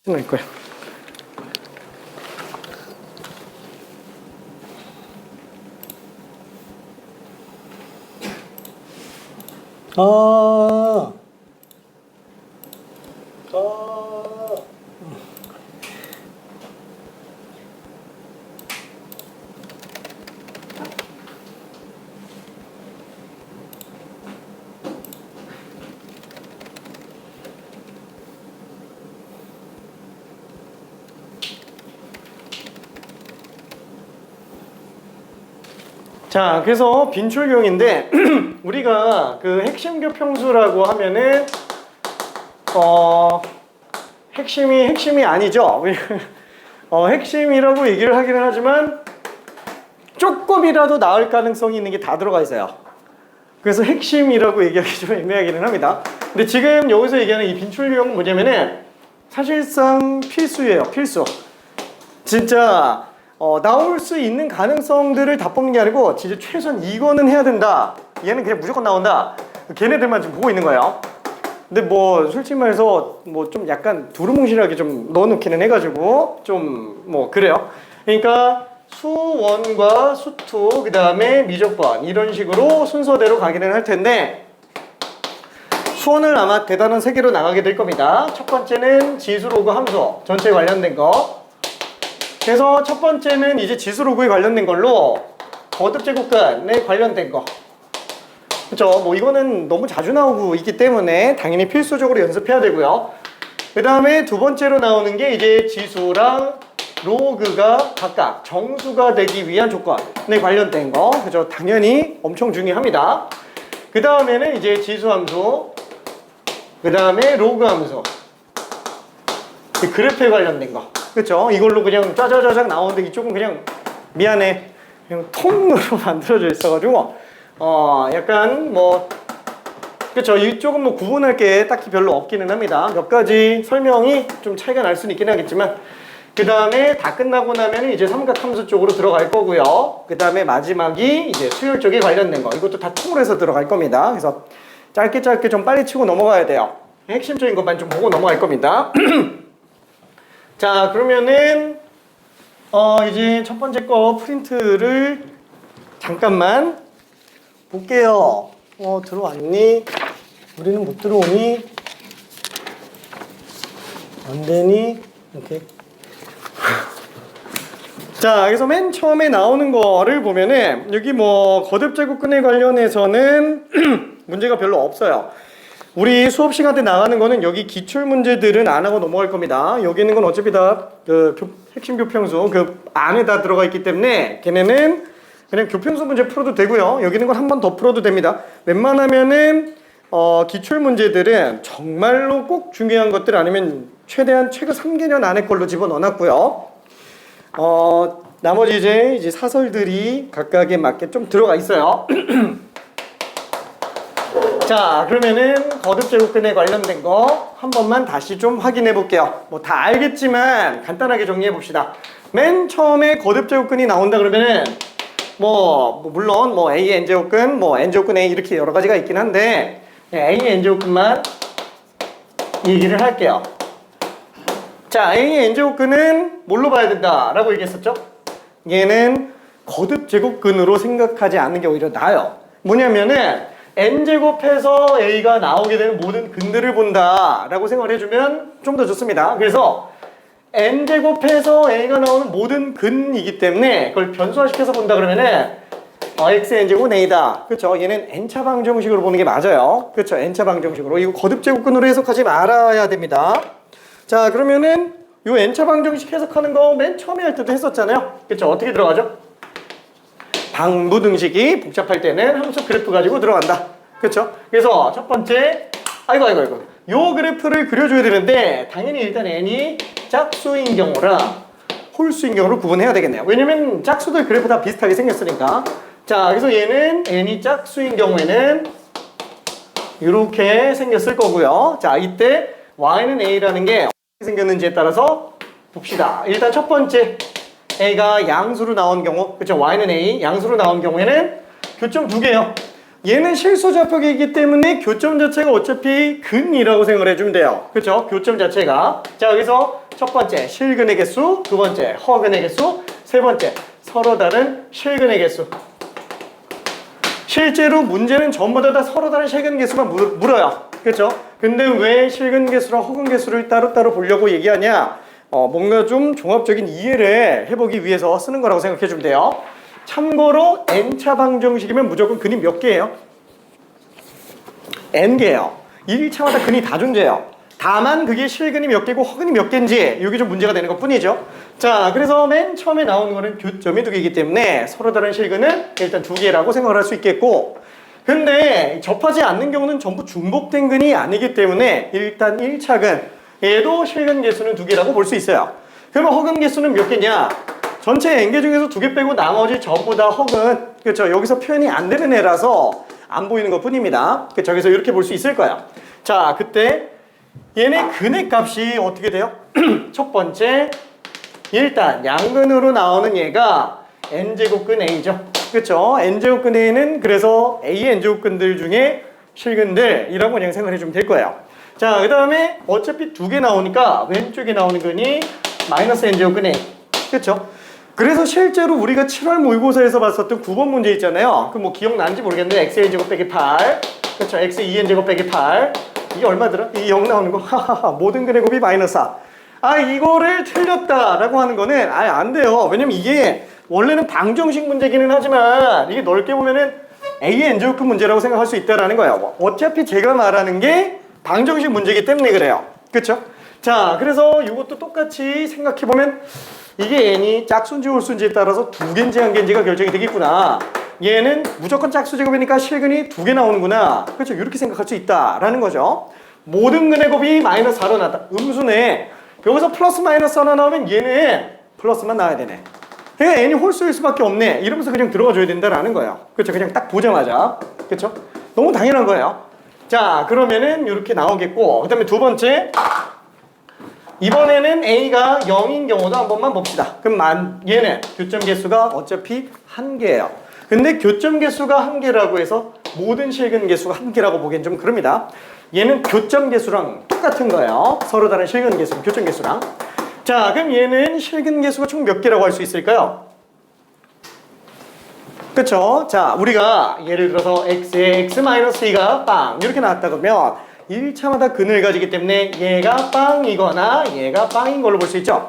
할 거야. 아. 자, 그래서 빈출경인데 우리가 그 핵심 교평수라고 하면은 핵심이 아니죠. 핵심이라고 얘기를 하기는 하지만 조금이라도 나을 가능성이 있는 게 다 들어가 있어요. 그래서 핵심이라고 얘기하기 좀 애매하기는 합니다. 근데 지금 여기서 얘기하는 이 빈출경은 뭐냐면은 사실상 필수예요. 필수. 진짜 나올 수 있는 가능성들을 다 뽑는 게 아니고 진짜 최소한 이거는 해야 된다, 얘는 그냥 무조건 나온다, 걔네들만 지금 보고 있는 거예요. 근데 뭐 솔직히 말해서 뭐 좀 약간 두루뭉실하게 좀 넣어놓기는 해가지고 좀 뭐 그래요. 그러니까 수1과 수2 그 다음에 미적분 이런 식으로 순서대로 가기는 할 텐데, 수원을 아마 대단한 3개로 나가게 될 겁니다. 첫 번째는 지수, 로그, 함수 전체 관련된 거. 그래서 첫 번째는 이제 지수 로그에 관련된 걸로 거듭 제곱근에 관련된 거. 그쵸? 뭐 이거는 너무 자주 나오고 있기 때문에 당연히 필수적으로 연습해야 되고요. 그 다음에 두 번째로 나오는 게 이제 지수랑 로그가 각각 정수가 되기 위한 조건에 관련된 거. 그죠? 당연히 엄청 중요합니다. 그 다음에는 이제 지수 함수, 그 다음에 로그 함수, 그래프에 관련된 거. 그쵸? 이걸로 그냥 짜자자작 나오는데 이쪽은 그냥 미안해, 그냥 통으로 만들어져 있어가지고 약간 뭐 그쵸? 이쪽은 뭐 구분할 게 딱히 별로 없기는 합니다. 몇 가지 설명이 좀 차이가 날 수는 있긴 하겠지만, 그 다음에 다 끝나고 나면 이제 삼각함수 쪽으로 들어갈 거고요. 그 다음에 마지막이 이제 수열 쪽에 관련된 거. 이것도 다 통으로 해서 들어갈 겁니다. 그래서 짧게 좀 빨리 치고 넘어가야 돼요. 핵심적인 것만 좀 보고 넘어갈 겁니다. 자, 그러면은 이제 첫 번째 거 프린트를 잠깐만 볼게요. 들어왔니? 우리는 못 들어오니? 안 되니? 이렇게. 자, 그래서 맨 처음에 나오는 거를 보면은 여기 뭐 거듭 제곱근에 관련해서는 문제가 별로 없어요. 우리 수업 시간 때 나가는 거는 여기 기출 문제들은 안 하고 넘어갈 겁니다. 여기 있는 건 어차피 다 핵심 교평수 그 안에 다 들어가 있기 때문에 걔네는 그냥 교평수 문제 풀어도 되고요. 여기 있는 건 한 번 더 풀어도 됩니다. 웬만하면은 기출 문제들은 정말로 꼭 중요한 것들 아니면 최대한 최근 3개년 안에 걸로 집어넣어놨고요. 나머지 이제 사설들이 각각에 맞게 좀 들어가 있어요. 자, 그러면은 거듭 제곱근에 관련된 거 한 번만 다시 좀 확인해 볼게요. 뭐 다 알겠지만 간단하게 정리해 봅시다. 맨 처음에 거듭 제곱근이 나온다 그러면은 물론 A의 n제곱근, n제곱근 A 이렇게 여러 가지가 있긴 한데 A의 n제곱근만 얘기를 할게요. 자, A의 n제곱근은 뭘로 봐야 된다라고 얘기했었죠? 얘는 거듭 제곱근으로 생각하지 않는 게 오히려 나아요. 뭐냐면은 n제곱해서 A가 나오게 되는 모든 근들을 본다 라고 생각을 해주면 좀 더 좋습니다. 그래서 n제곱해서 A가 나오는 모든 근이기 때문에 그걸 변수화시켜서 본다 그러면은 x의 n제곱은 A다. 그쵸? 얘는 n차 방정식으로 보는 게 맞아요. 그쵸? n차 방정식으로. 이거 거듭 제곱근으로 해석하지 말아야 됩니다. 자, 그러면은 요 n차 방정식 해석하는 거 맨 처음에 할 때도 했었잖아요. 그쵸? 어떻게 들어가죠? 방부등식이 복잡할 때는 함수 그래프 가지고 들어간다. 그쵸? 그래서 첫 번째, 아이고. 요 그래프를 그려줘야 되는데 당연히 일단 n이 짝수인 경우랑 홀수인 경우를 구분해야 되겠네요. 왜냐면 짝수들 그래프 다 비슷하게 생겼으니까. 자, 그래서 얘는 n이 짝수인 경우에는 이렇게 생겼을 거고요. 자, 이때 y는 a라는 게 어떻게 생겼는지에 따라서 봅시다. 일단 첫 번째, A가 양수로 나온 경우, 그쵸? Y는 A, 양수로 나온 경우에는 교점 2개요. 얘는 실수좌표이기 때문에 교점 자체가 어차피 근이라고 생각을 해주면 돼요. 그쵸? 교점 자체가. 자, 여기서 첫 번째 실근의 개수, 두 번째 허근의 개수, 세 번째 서로 다른 실근의 개수. 실제로 문제는 전부 다 서로 다른 실근 개수만 물어요. 그렇죠? 근데 왜 실근 개수랑 허근 개수를 따로따로 보려고 얘기하냐? 뭔가 좀 종합적인 이해를 해보기 위해서 쓰는 거라고 생각해 주면 돼요. 참고로 n차 방정식이면 무조건 근이 몇 개예요? n개예요. 1차마다 근이 다 존재해요. 다만 그게 실근이 몇 개고 허근이 몇 개인지 이게 좀 문제가 되는 것 뿐이죠. 자, 그래서 맨 처음에 나오는 거는 교점이 두 개이기 때문에 서로 다른 실근은 일단 두 개라고 생각을 할 수 있겠고, 근데 접하지 않는 경우는 전부 중복된 근이 아니기 때문에 일단 1차근 얘도 실근 개수는 두 개라고 볼 수 있어요. 그러면 허근 개수는 몇 개냐? 전체 n개 중에서 두 개 빼고 나머지 전부 다 허근, 그렇죠? 여기서 표현이 안 되는 애라서 안 보이는 것 뿐입니다. 그렇죠? 그래서 이렇게 볼 수 있을 거예요. 자, 그때 얘네 근의 값이 어떻게 돼요? 첫 번째, 일단 양근으로 나오는 얘가 n제곱근 a죠. 그렇죠? n제곱근 a는 그래서 a n제곱근들 중에 실근들이라고 그냥 생각해 주면 될 거예요. 자, 그 다음에 어차피 두 개 나오니까 왼쪽에 나오는 근이 마이너스 n제곱근 a. 그렇죠? 그래서 실제로 우리가 7월 모의고사에서 봤었던 9번 문제 있잖아요. 그 뭐 기억나는지 모르겠는데 xn제곱 빼기 8, 그렇죠? x 2n제곱 빼기 8, 이게 얼마더라? 이 0 나오는 거. 하하하, 모든 근의 곱이 마이너스 4. 아, 이거를 틀렸다라고 하는 거는 아예 안 돼요. 왜냐면 이게 원래는 방정식 문제기는 하지만 이게 넓게 보면은 A의 n제곱근 문제라고 생각할 수 있다라는 거예요. 어차피 제가 말하는 게 방정식 문제이기 때문에 그래요. 그렇죠? 자, 그래서 이것도 똑같이 생각해보면 이게 n이 짝수인지 홀수인지에 따라서 두 개인지 한 개인지가 결정이 되겠구나. 얘는 무조건 짝수 제곱이니까 실근이 두 개 나오는구나. 그렇죠? 이렇게 생각할 수 있다라는 거죠. 모든 근의 곱이 마이너스 4로 나왔다. 음수네. 여기서 플러스 마이너스 하나 나오면 얘는 플러스만 나와야 되네. 그러니까 n이 홀수일 수밖에 없네. 이러면서 그냥 들어가 줘야 된다라는 거예요. 그렇죠? 그냥 딱 보자마자. 그렇죠? 너무 당연한 거예요. 자, 그러면은 이렇게 나오겠고, 그 다음에 두 번째, 이번에는 a가 0인 경우도 한 번만 봅시다. 그럼 얘는 교점 개수가 어차피 한 개예요. 근데 교점 개수가 한 개라고 해서 모든 실근 개수가 한 개라고 보기엔 좀 그럽니다. 얘는 교점 개수랑 똑같은 거예요. 서로 다른 실근 개수, 교점 개수랑. 자, 그럼 얘는 실근 개수가 총 몇 개라고 할 수 있을까요? 그쵸? 자, 우리가 예를 들어서 x에 x-2가 빵 이렇게 나왔다 그러면 1차마다 근을 가지기 때문에 얘가 빵이거나 얘가 빵인 걸로 볼 수 있죠.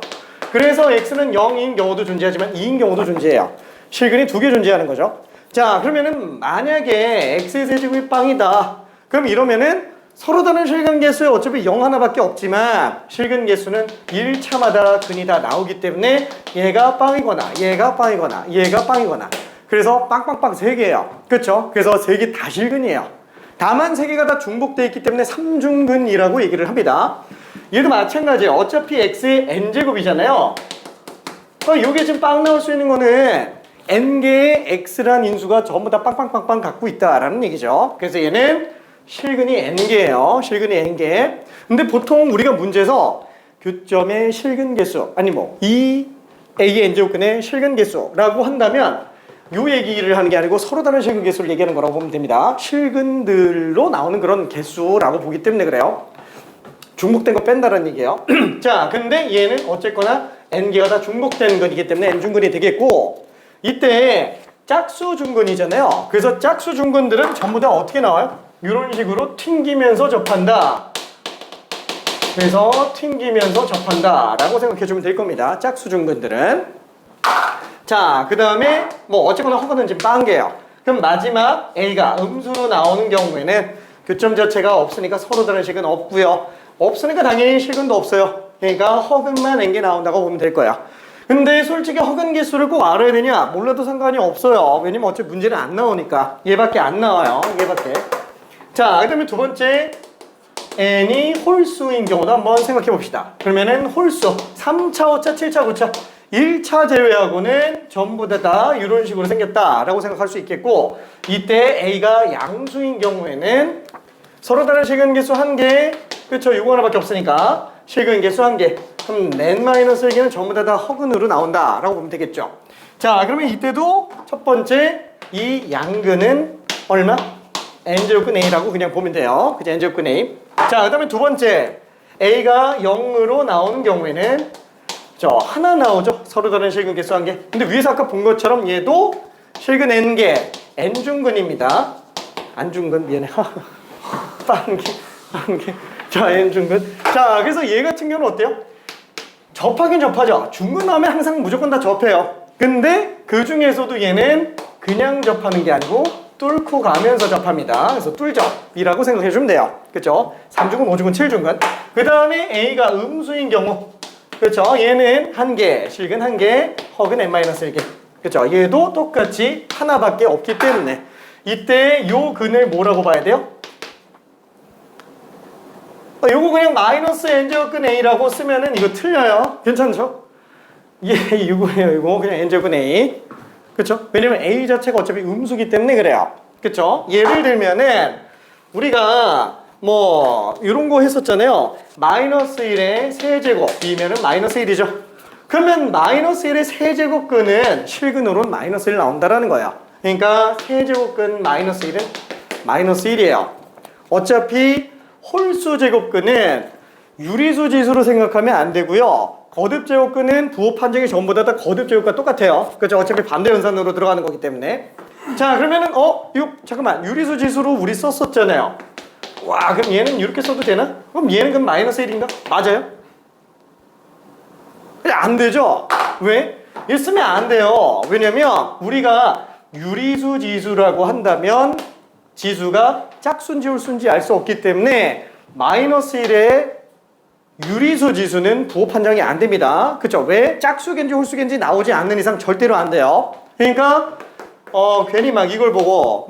그래서 x는 0인 경우도 존재하지만 2인 경우도 존재해요. 실근이 두 개 존재하는 거죠. 자, 그러면은 만약에 x의 세제곱이 빵이다. 그럼 이러면은 서로 다른 실근 개수에 어차피 0 하나밖에 없지만 실근 개수는 1차마다 근이 다 나오기 때문에 얘가 빵이거나 얘가 빵이거나 얘가 빵이거나 그래서 빵빵빵 3개예요. 그렇죠? 그래서 3개 다 실근이에요. 다만 3개가 다 중복되어 있기 때문에 3중근이라고 얘기를 합니다. 얘도 마찬가지예요. 어차피 x의 n제곱이잖아요. 이게 지금 빵 나올 수 있는 거는 n개의 x란 인수가 전부 다 빵빵빵빵 갖고 있다라는 얘기죠. 그래서 얘는 실근이 n개예요. 실근이 n개. 근데 보통 우리가 문제에서 교점의 실근 개수, 아니 뭐 이 a의 n제곱근의 실근 개수라고 한다면 요 얘기를 하는 게 아니고 서로 다른 실근 개수를 얘기하는 거라고 보면 됩니다. 실근들로 나오는 그런 개수라고 보기 때문에 그래요. 중복된 거 뺀다는 얘기예요. 자, 근데 얘는 어쨌거나 n개가 다 중복된 것이기 때문에 n중근이 되겠고, 이때 짝수 중근이잖아요. 그래서 짝수 중근들은 전부 다 어떻게 나와요? 이런 식으로 튕기면서 접한다. 그래서 튕기면서 접한다 라고 생각해 주면 될 겁니다. 짝수 중근들은. 자, 그 다음에 뭐 어쨌거나 허가는 지금 빵개예요. 그럼 마지막 A가 음수로 나오는 경우에는 교점 자체가 없으니까 서로 다른 식은 없고요. 없으니까 당연히 실근도 없어요. 그러니까 허근만 n개 나온다고 보면 될 거야. 근데 솔직히 허근 개수를 꼭 알아야 되냐? 몰라도 상관이 없어요. 왜냐면 어차피 문제는 안 나오니까. 얘밖에 안 나와요. 얘밖에. 자, 그 다음에 두 번째 n이 홀수인 경우도 한번 생각해 봅시다. 그러면은 홀수 3차, 5차, 7차, 9차 1차 제외하고는 전부 다 이런 식으로 생겼다라고 생각할 수 있겠고, 이때 A가 양수인 경우에는 서로 다른 실근 개수 1개, 그렇죠? 이거 하나밖에 없으니까 실근 개수 1개. 그럼 n-1개는 전부 다 허근으로 나온다라고 보면 되겠죠. 자, 그러면 이때도 첫 번째 이 양근은 얼마? n제곱근 a라고 그냥 보면 돼요. 그죠? n제곱근 a. 자, 그 다음에 두 번째 A가 0으로 나오는 경우에는 저 하나 나오죠. 서로 다른 실근 개수 한 개. 근데 위에서 아까 본 것처럼 얘도 실근 n개, n중근입니다. 안중근 미안해. 한 개. 자, n중근. 자, 그래서 얘 같은 경우는 어때요? 접하긴 접하죠. 중근 나오면 항상 무조건 다 접해요. 근데 그 중에서도 얘는 그냥 접하는 게 아니고 뚫고 가면서 접합니다. 그래서 뚫접이라고 생각해 주면 돼요. 그렇죠? 3중근, 5중근, 7중근. 그 다음에 A가 음수인 경우, 그렇죠? 얘는 한 개, 실근 한 개, 허근 n-1개. 그렇죠? 얘도 똑같이 하나밖에 없기 때문에 이때 요 근을 뭐라고 봐야 돼요? 요거 그냥 마이너스 n제곱근 A라고 쓰면은 이거 틀려요. 괜찮죠? 예, 이거예요. 이거 그냥 n제곱근 A. 그쵸? 왜냐면 A 자체가 어차피 음수기 때문에 그래요. 그쵸? 예를 들면은 우리가 뭐 이런 거 했었잖아요. 마이너스 1의 세제곱이면은 마이너스 1이죠. 그러면 마이너스 1의 세제곱근은 실근으로는 마이너스 1 나온다라는 거예요. 그러니까 세제곱근 마이너스 1은 마이너스 1이에요. 어차피 홀수 제곱근은 유리수 지수로 생각하면 안 되고요. 거듭 제곱근은 부호 판정이 전부 다 거듭 제곱과 똑같아요. 그렇죠? 어차피 반대 연산으로 들어가는 거기 때문에. 자, 그러면은 이거 잠깐만, 유리수 지수로 우리 썼었잖아요. 와, 그럼 얘는 이렇게 써도 되나? 그럼 얘는 그럼 마이너스 1인가? 맞아요? 안 되죠? 왜? 얘 쓰면 안 돼요. 왜냐면 우리가 유리수 지수라고 한다면 지수가 짝수인지 홀수인지 알 수 없기 때문에 마이너스 1의 유리수 지수는 부호 판정이 안 됩니다. 그쵸? 왜? 짝수인지 홀수인지 나오지 않는 이상 절대로 안 돼요. 그러니까 괜히 막 이걸 보고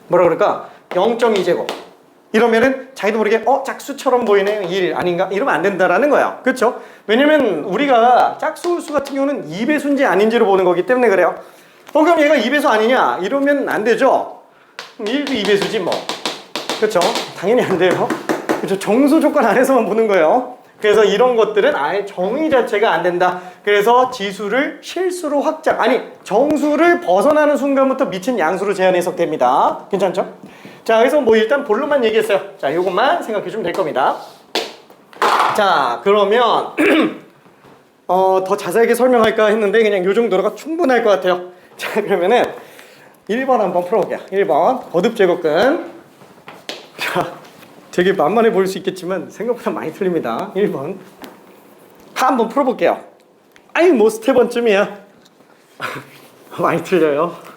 뭐라 그럴까? 0.2제곱 이러면은 자기도 모르게 짝수처럼 보이네 1 아닌가? 이러면 안 된다라는 거예요. 그쵸? 왜냐면 우리가 짝수 홀수 같은 경우는 2배수인지 아닌지로 보는 거기 때문에 그래요. 그럼 얘가 2배수 아니냐? 이러면 안 되죠? 1도 2배수지 뭐. 그쵸? 당연히 안 돼요. 그쵸? 정수 조건 안에서만 보는 거예요. 그래서 이런 것들은 아예 정의 자체가 안 된다. 그래서 지수를 실수로 확장, 아니 정수를 벗어나는 순간부터 미친 양수로 제한 해석됩니다. 괜찮죠? 자, 그래서 뭐 일단 본론만 얘기했어요. 자, 요것만 생각해 주면 될 겁니다. 자, 그러면 더 자세하게 설명할까 했는데 그냥 요 정도가 충분할 것 같아요. 자, 그러면은 1번 한번 풀어볼게요. 1번 거듭 제곱근. 자, 되게 만만해 보일 수 있겠지만 생각보다 많이 틀립니다. 1번 한번 풀어볼게요. 아니 뭐 스텝 번쯤이야. 많이 틀려요.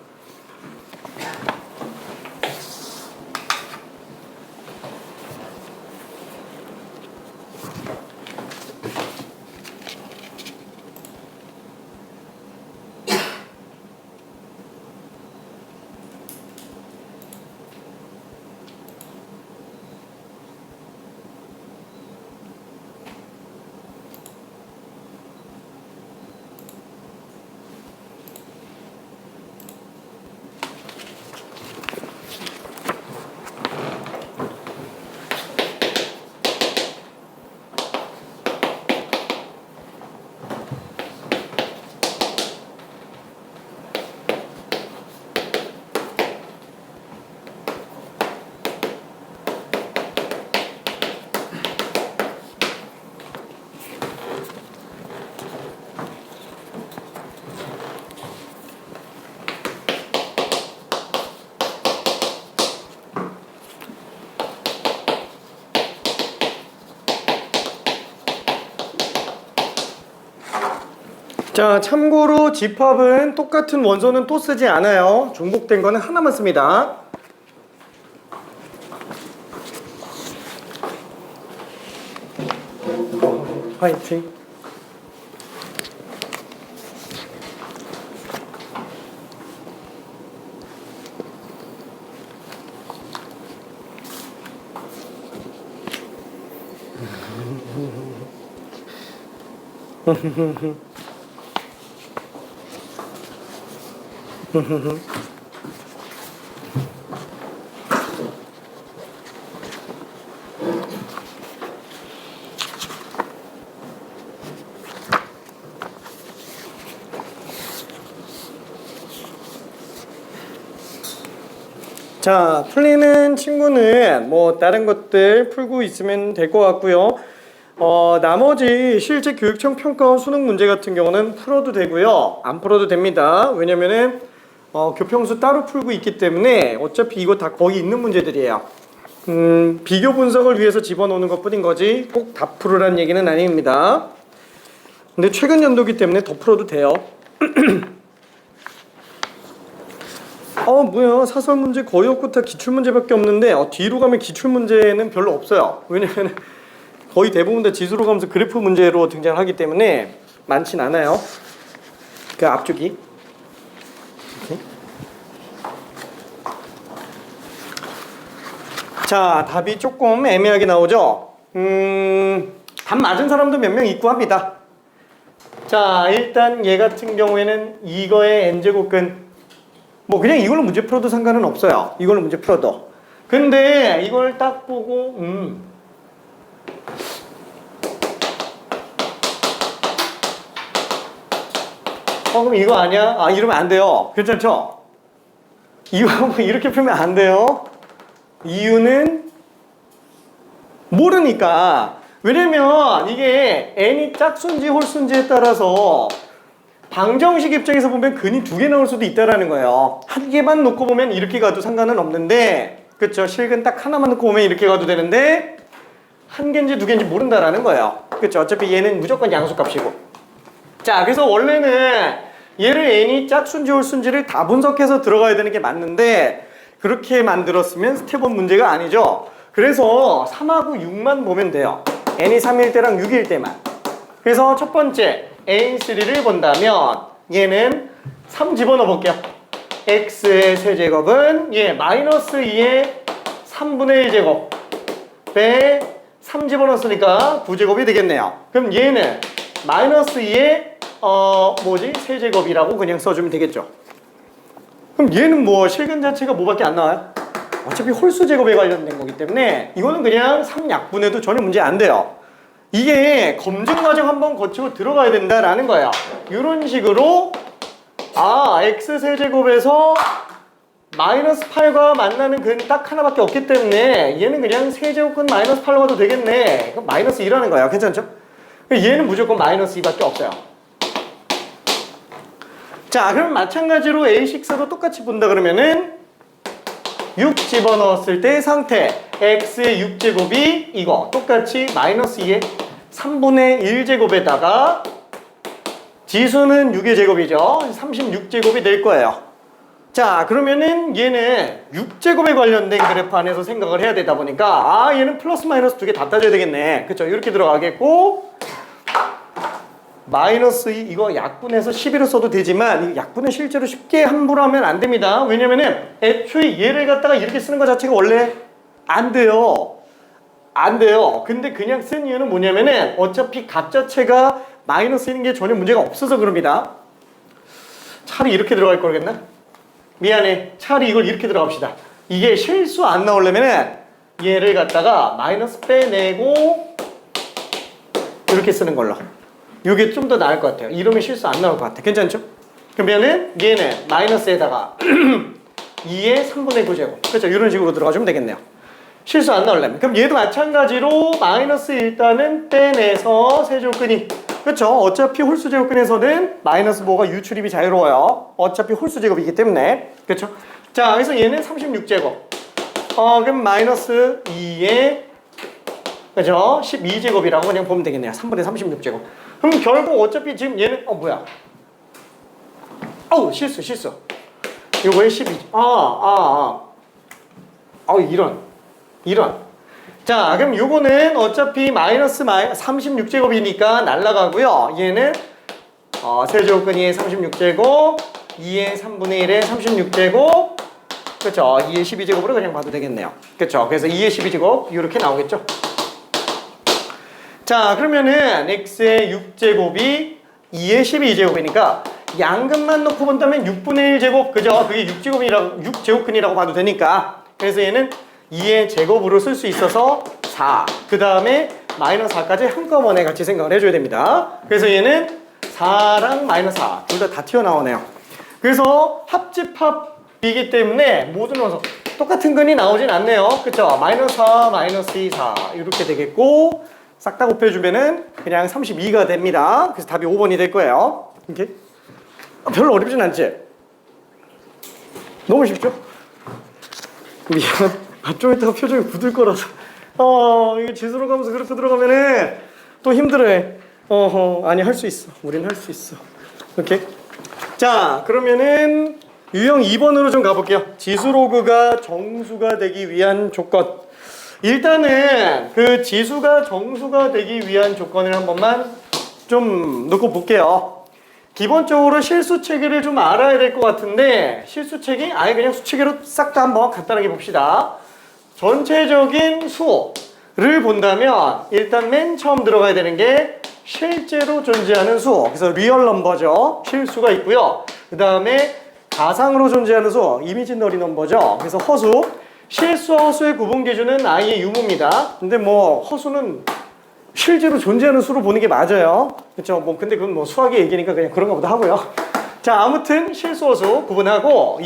자, 참고로 집합은 똑같은 원소는 또 쓰지 않아요. 중복된 거는 하나만 씁니다. 화이팅. 자, 풀리는 친구는 뭐 다른 것들 풀고 있으면 될 것 같고요. 나머지 실제 교육청 평가원 수능 문제 같은 경우는 풀어도 되고요. 안 풀어도 됩니다. 왜냐면은 교평수 따로 풀고 있기 때문에 어차피 이거 다 거기 있는 문제들이에요. 비교 분석을 위해서 집어넣는 것 뿐인 거지 꼭 다 풀으라는 얘기는 아닙니다. 근데 최근 연도기 때문에 더 풀어도 돼요. 뭐야, 사설 문제 거의 없고 다 기출 문제밖에 없는데 뒤로 가면 기출 문제는 별로 없어요. 왜냐면 거의 대부분 다 지수로 가면서 그래프 문제로 등장하기 때문에 많진 않아요. 그 앞쪽이 이렇게. 자, 답이 조금 애매하게 나오죠. 답 맞은 사람도 몇 명 있고 합니다. 자, 일단 얘 같은 경우에는 이거의 n제곱근 뭐 그냥 이걸로 문제 풀어도 상관은 없어요. 이걸로 문제 풀어도. 근데 이걸 딱 보고 그럼 이거 아니야? 이러면 안 돼요. 괜찮죠? 이거 뭐 이렇게 풀면 안 돼요. 이유는 모르니까. 왜냐면 이게 n이 짝수인지 홀수인지에 따라서 방정식 입장에서 보면 근이 두 개 나올 수도 있다라는 거예요. 한 개만 놓고 보면 이렇게 가도 상관은 없는데, 그쵸? 실근 딱 하나만 놓고 보면 이렇게 가도 되는데 한 개인지 두 개인지 모른다라는 거예요. 그쵸? 어차피 얘는 무조건 양수값이고. 자, 그래서 원래는 얘를 n이 짝수인지 홀수인지를 다 분석해서 들어가야 되는 게 맞는데 그렇게 만들었으면 스텝 1 문제가 아니죠. 그래서 3하고 6만 보면 돼요. n이 3일 때랑 6일 때만. 그래서 첫 번째 n3를 본다면 얘는 3 집어넣어 볼게요. x의 세제곱은 마이너스 2의 3분의 1제곱 빼 3 집어넣었으니까 9제곱이 되겠네요. 그럼 얘는 마이너스 2의 세제곱이라고 그냥 써주면 되겠죠. 그럼 얘는 뭐 실근 자체가 뭐밖에 안 나와요? 어차피 홀수 제곱에 관련된 거기 때문에 이거는 그냥 3약분해도 전혀 문제 안 돼요. 이게 검증 과정 한번 거치고 들어가야 된다라는 거예요. 이런 식으로 x세제곱에서 마이너스 8과 만나는 근 딱 하나밖에 없기 때문에 얘는 그냥 세제곱근 마이너스 8로 가도 되겠네. 그럼 마이너스 2라는 거예요. 괜찮죠? 얘는 무조건 마이너스 2밖에 없어요. 자, 그럼 마찬가지로 A6도 똑같이 본다 그러면은 6 집어넣었을 때 상태 x의 6제곱이 이거 똑같이 마이너스 2의 3분의 1제곱에다가 지수는 6의 제곱이죠. 36제곱이 될 거예요. 자, 그러면은 얘는 6제곱에 관련된 그래프 안에서 생각을 해야 되다 보니까 얘는 플러스 마이너스 두 개 다 따져야 되겠네. 그쵸? 이렇게 들어가겠고 마이너스 2 이거 약분해서 11로 써도 되지만 이 약분은 실제로 쉽게 함부로 하면 안 됩니다. 왜냐면은 애초에 얘를 갖다가 이렇게 쓰는 것 자체가 원래 안 돼요. 안 돼요. 근데 그냥 쓴 이유는 뭐냐면은 어차피 값 자체가 마이너스인 게 전혀 문제가 없어서 그럽니다. 차라리 이렇게 들어갈 거겠나? 미안해. 차라리 이걸 이렇게 들어갑시다. 이게 실수 안 나오려면은 얘를 갖다가 마이너스 빼내고 이렇게 쓰는 걸로. 이게 좀 더 나을 것 같아요. 이러면 실수 안 나올 것 같아. 괜찮죠? 그러면은 얘는 마이너스에다가 2의 3분의 9제곱. 그렇죠? 이런 식으로 들어가주면 되겠네요. 실수 안 나오려면. 그럼 얘도 마찬가지로 마이너스 일단은 빼내서 세제곱근이. 그렇죠? 어차피 홀수 제곱근에서는 마이너스 뭐가 유출입이 자유로워요. 어차피 홀수 제곱이기 때문에. 그렇죠? 자, 그래서 얘는 36제곱. 그럼 마이너스 2의 그죠? 12제곱이라고 그냥 보면 되겠네요. 3분의 36제곱. 그럼 결국 어차피 지금 얘는 뭐야? 실수. 요거에 12. 이런. 자, 그럼 요거는 어차피 마이너스 36제곱이니까 날라가고요. 얘는 세제곱근 2의 36제곱, 2의 3분의 1의 36제곱, 그렇죠? 2의 12제곱으로 그냥 봐도 되겠네요. 그렇죠? 그래서 2의 12제곱 이렇게 나오겠죠? 자, 그러면은 x의 6제곱이 2의 12제곱이니까 양근만 놓고 본다면 6분의 1제곱, 그죠? 그게 6제곱근이라고 봐도 되니까. 그래서 얘는 2의 제곱으로 쓸 수 있어서 4. 그 다음에 마이너스 4까지 한꺼번에 같이 생각을 해줘야 됩니다. 그래서 얘는 4랑 마이너스 4 둘 다 튀어나오네요. 그래서 합집합이기 때문에 모두 넣어서 똑같은 근이 나오진 않네요. 그쵸? 마이너스 4, 마이너스 2, 4 이렇게 되겠고 싹 다 곱해주면은 그냥 32가 됩니다. 그래서 답이 5번이 될 거예요. 이렇게 별로 어렵진 않지? 너무 쉽죠? 미안. 좀 이따가 표정이 굳을 거라서. 이게 지수로 가면서 그렇게 들어가면은 또 힘들어해. 아니, 할 수 있어. 우린 할 수 있어. 오케이? 자, 그러면은 유형 2번으로 좀 가볼게요. 지수로그가 정수가 되기 위한 조건. 일단은 그 지수가 정수가 되기 위한 조건을 한 번만 좀 놓고 볼게요. 기본적으로 실수체계를 좀 알아야 될 것 같은데 실수체계 아예 그냥 수체계로 싹 다 한번 간단하게 봅시다. 전체적인 수를 본다면 일단 맨 처음 들어가야 되는 게 실제로 존재하는 수. 그래서 리얼 넘버죠. 실수가 있고요. 그 다음에 가상으로 존재하는 수, 이미지너리 넘버죠. 그래서 허수. 실수와 허수의 구분 기준은 i의 유무입니다. 근데 뭐 허수는 실제로 존재하는 수로 보는 게 맞아요. 그렇죠? 뭐 근데 그건 뭐 수학의 얘기니까 그냥 그런가 보다 하고요. 자, 아무튼 실수 허수 구분하고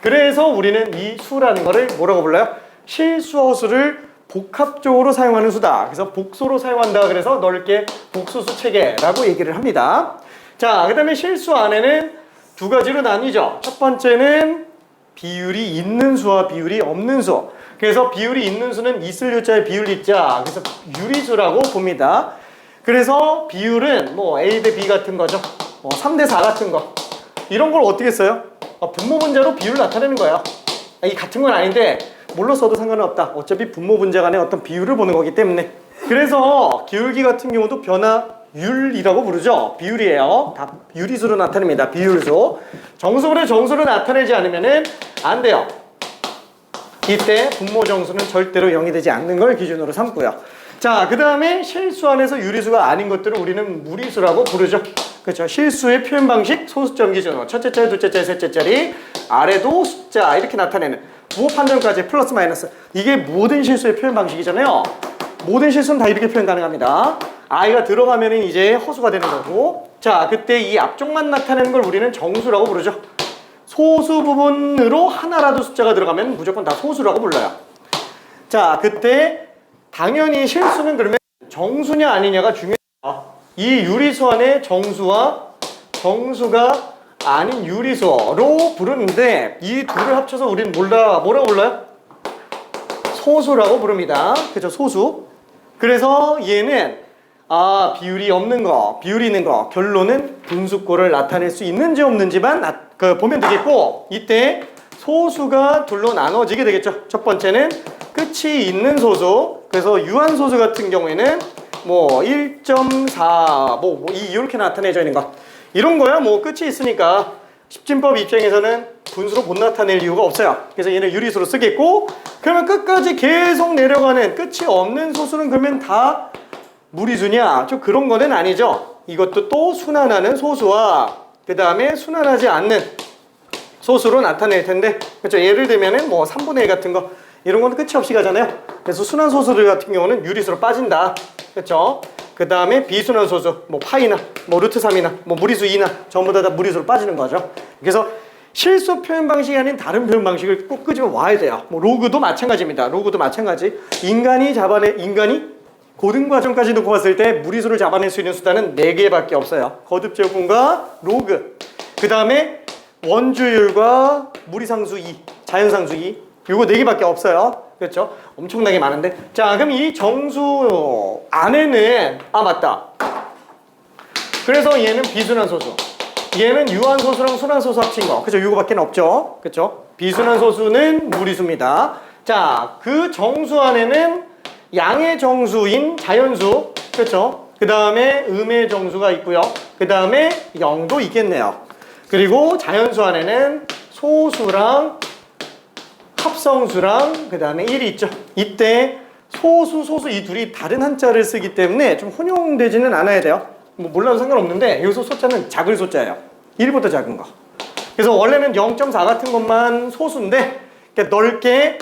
그래서 우리는 이 수라는 거를 뭐라고 불러요? 실수 허수를 복합적으로 사용하는 수다. 그래서 복소로 사용한다. 그래서 넓게 복수수 체계라고 얘기를 합니다. 자, 그 다음에 실수 안에는 두 가지로 나뉘죠. 첫 번째는 비율이 있는 수와 비율이 없는 수. 그래서 비율이 있는 수는 있을 유자에 비율 있자. 그래서 유리수라고 봅니다. 그래서 비율은 뭐 A 대 B 같은 거죠. 3 대 4 같은 거. 이런 걸 어떻게 써요? 분모 분자로 비율을 나타내는 거예요. 이 같은 건 아닌데 뭘로 써도 상관은 없다. 어차피 분모 분자 간의 어떤 비율을 보는 거기 때문에. 그래서 기울기 같은 경우도 변화율이라고 부르죠. 비율이에요. 다 유리수로 나타냅니다. 비율수. 정수를 정수로 나타내지 않으면은 안 돼요. 이때 분모 정수는 절대로 0이 되지 않는 걸 기준으로 삼고요. 자, 그 다음에 실수 안에서 유리수가 아닌 것들을 우리는 무리수라고 부르죠. 그렇죠. 실수의 표현 방식 소수점 기준으로 첫째 자리, 둘째 자리, 셋째 자리 아래도 숫자 이렇게 나타내는 부호 판정까지 플러스 마이너스. 이게 모든 실수의 표현 방식이잖아요. 모든 실수는 다 이렇게 표현 가능합니다. i가 들어가면은 이제 허수가 되는 거고. 자, 그때 이 앞쪽만 나타내는 걸 우리는 정수라고 부르죠. 소수 부분으로 하나라도 숫자가 들어가면 무조건 다 소수라고 불러요. 자, 그때 당연히 실수는 그러면 정수냐 아니냐가 중요해요. 이 유리수 안에 정수와 정수가 아닌 유리수로 부르는데 이 둘을 합쳐서 우리는 뭐라고 불러요? 소수라고 부릅니다. 그죠? 소수. 그래서 얘는 비율이 없는 거, 비율이 있는 거. 결론은 분수꼴을 나타낼 수 있는지 없는지만 보면 되겠고, 이때 소수가 둘로 나눠지게 되겠죠. 첫 번째는 끝이 있는 소수. 그래서 유한소수 같은 경우에는 뭐 1.4 이렇게 나타내져 있는 것. 이런 거야 뭐 끝이 있으니까 십진법 입장에서는 분수로 못 나타낼 이유가 없어요. 그래서 얘는 유리수로 쓰겠고, 그러면 끝까지 계속 내려가는 끝이 없는 소수는 그러면 다 무리수냐? 좀 그런 거는 아니죠. 이것도 또 순환하는 소수와 그 다음에 순환하지 않는 소수로 나타낼 텐데, 그렇죠? 예를 들면은 뭐 3분의 1 같은 거 이런 거는 끝이 없이 가잖아요. 그래서 순환 소수들 같은 경우는 유리수로 빠진다. 그렇죠? 그 다음에 비순환 소수, 뭐 파이나 뭐 루트 3이나 뭐 무리수 2나 전부 다 무리수로 빠지는 거죠. 그래서 실수 표현 방식이 아닌 다른 표현 방식을 꼭 끄집어 와야 돼요. 뭐 로그도 마찬가지입니다. 로그도 마찬가지. 인간이 고등 과정까지 놓고 봤을 때 무리수를 잡아낼 수 있는 수단은 4개밖에 없어요. 거듭제곱분과 로그. 그 다음에 원주율과 무리상수 2, 자연상수 2. 요거 4개밖에 없어요. 그렇죠? 엄청나게 많은데. 자, 그럼 이 정수 안에는 맞다. 그래서 얘는 비순환 소수. 얘는 유한 소수랑 순환 소수 합친 거. 그죠? 요거밖에 없죠. 그렇죠? 비순환 소수는 무리수입니다. 자, 그 정수 안에는 양의 정수인 자연수. 그렇죠? 그 다음에 음의 정수가 있고요. 그 다음에 0도 있겠네요. 그리고 자연수 안에는 소수랑 합성수랑 그 다음에 1이 있죠. 이때 소수 이 둘이 다른 한자를 쓰기 때문에 좀 혼용되지는 않아야 돼요. 뭐 몰라도 상관없는데 여기서 소자는 작을 소자예요. 1보다 작은 거. 그래서 원래는 0.4 같은 것만 소수인데 넓게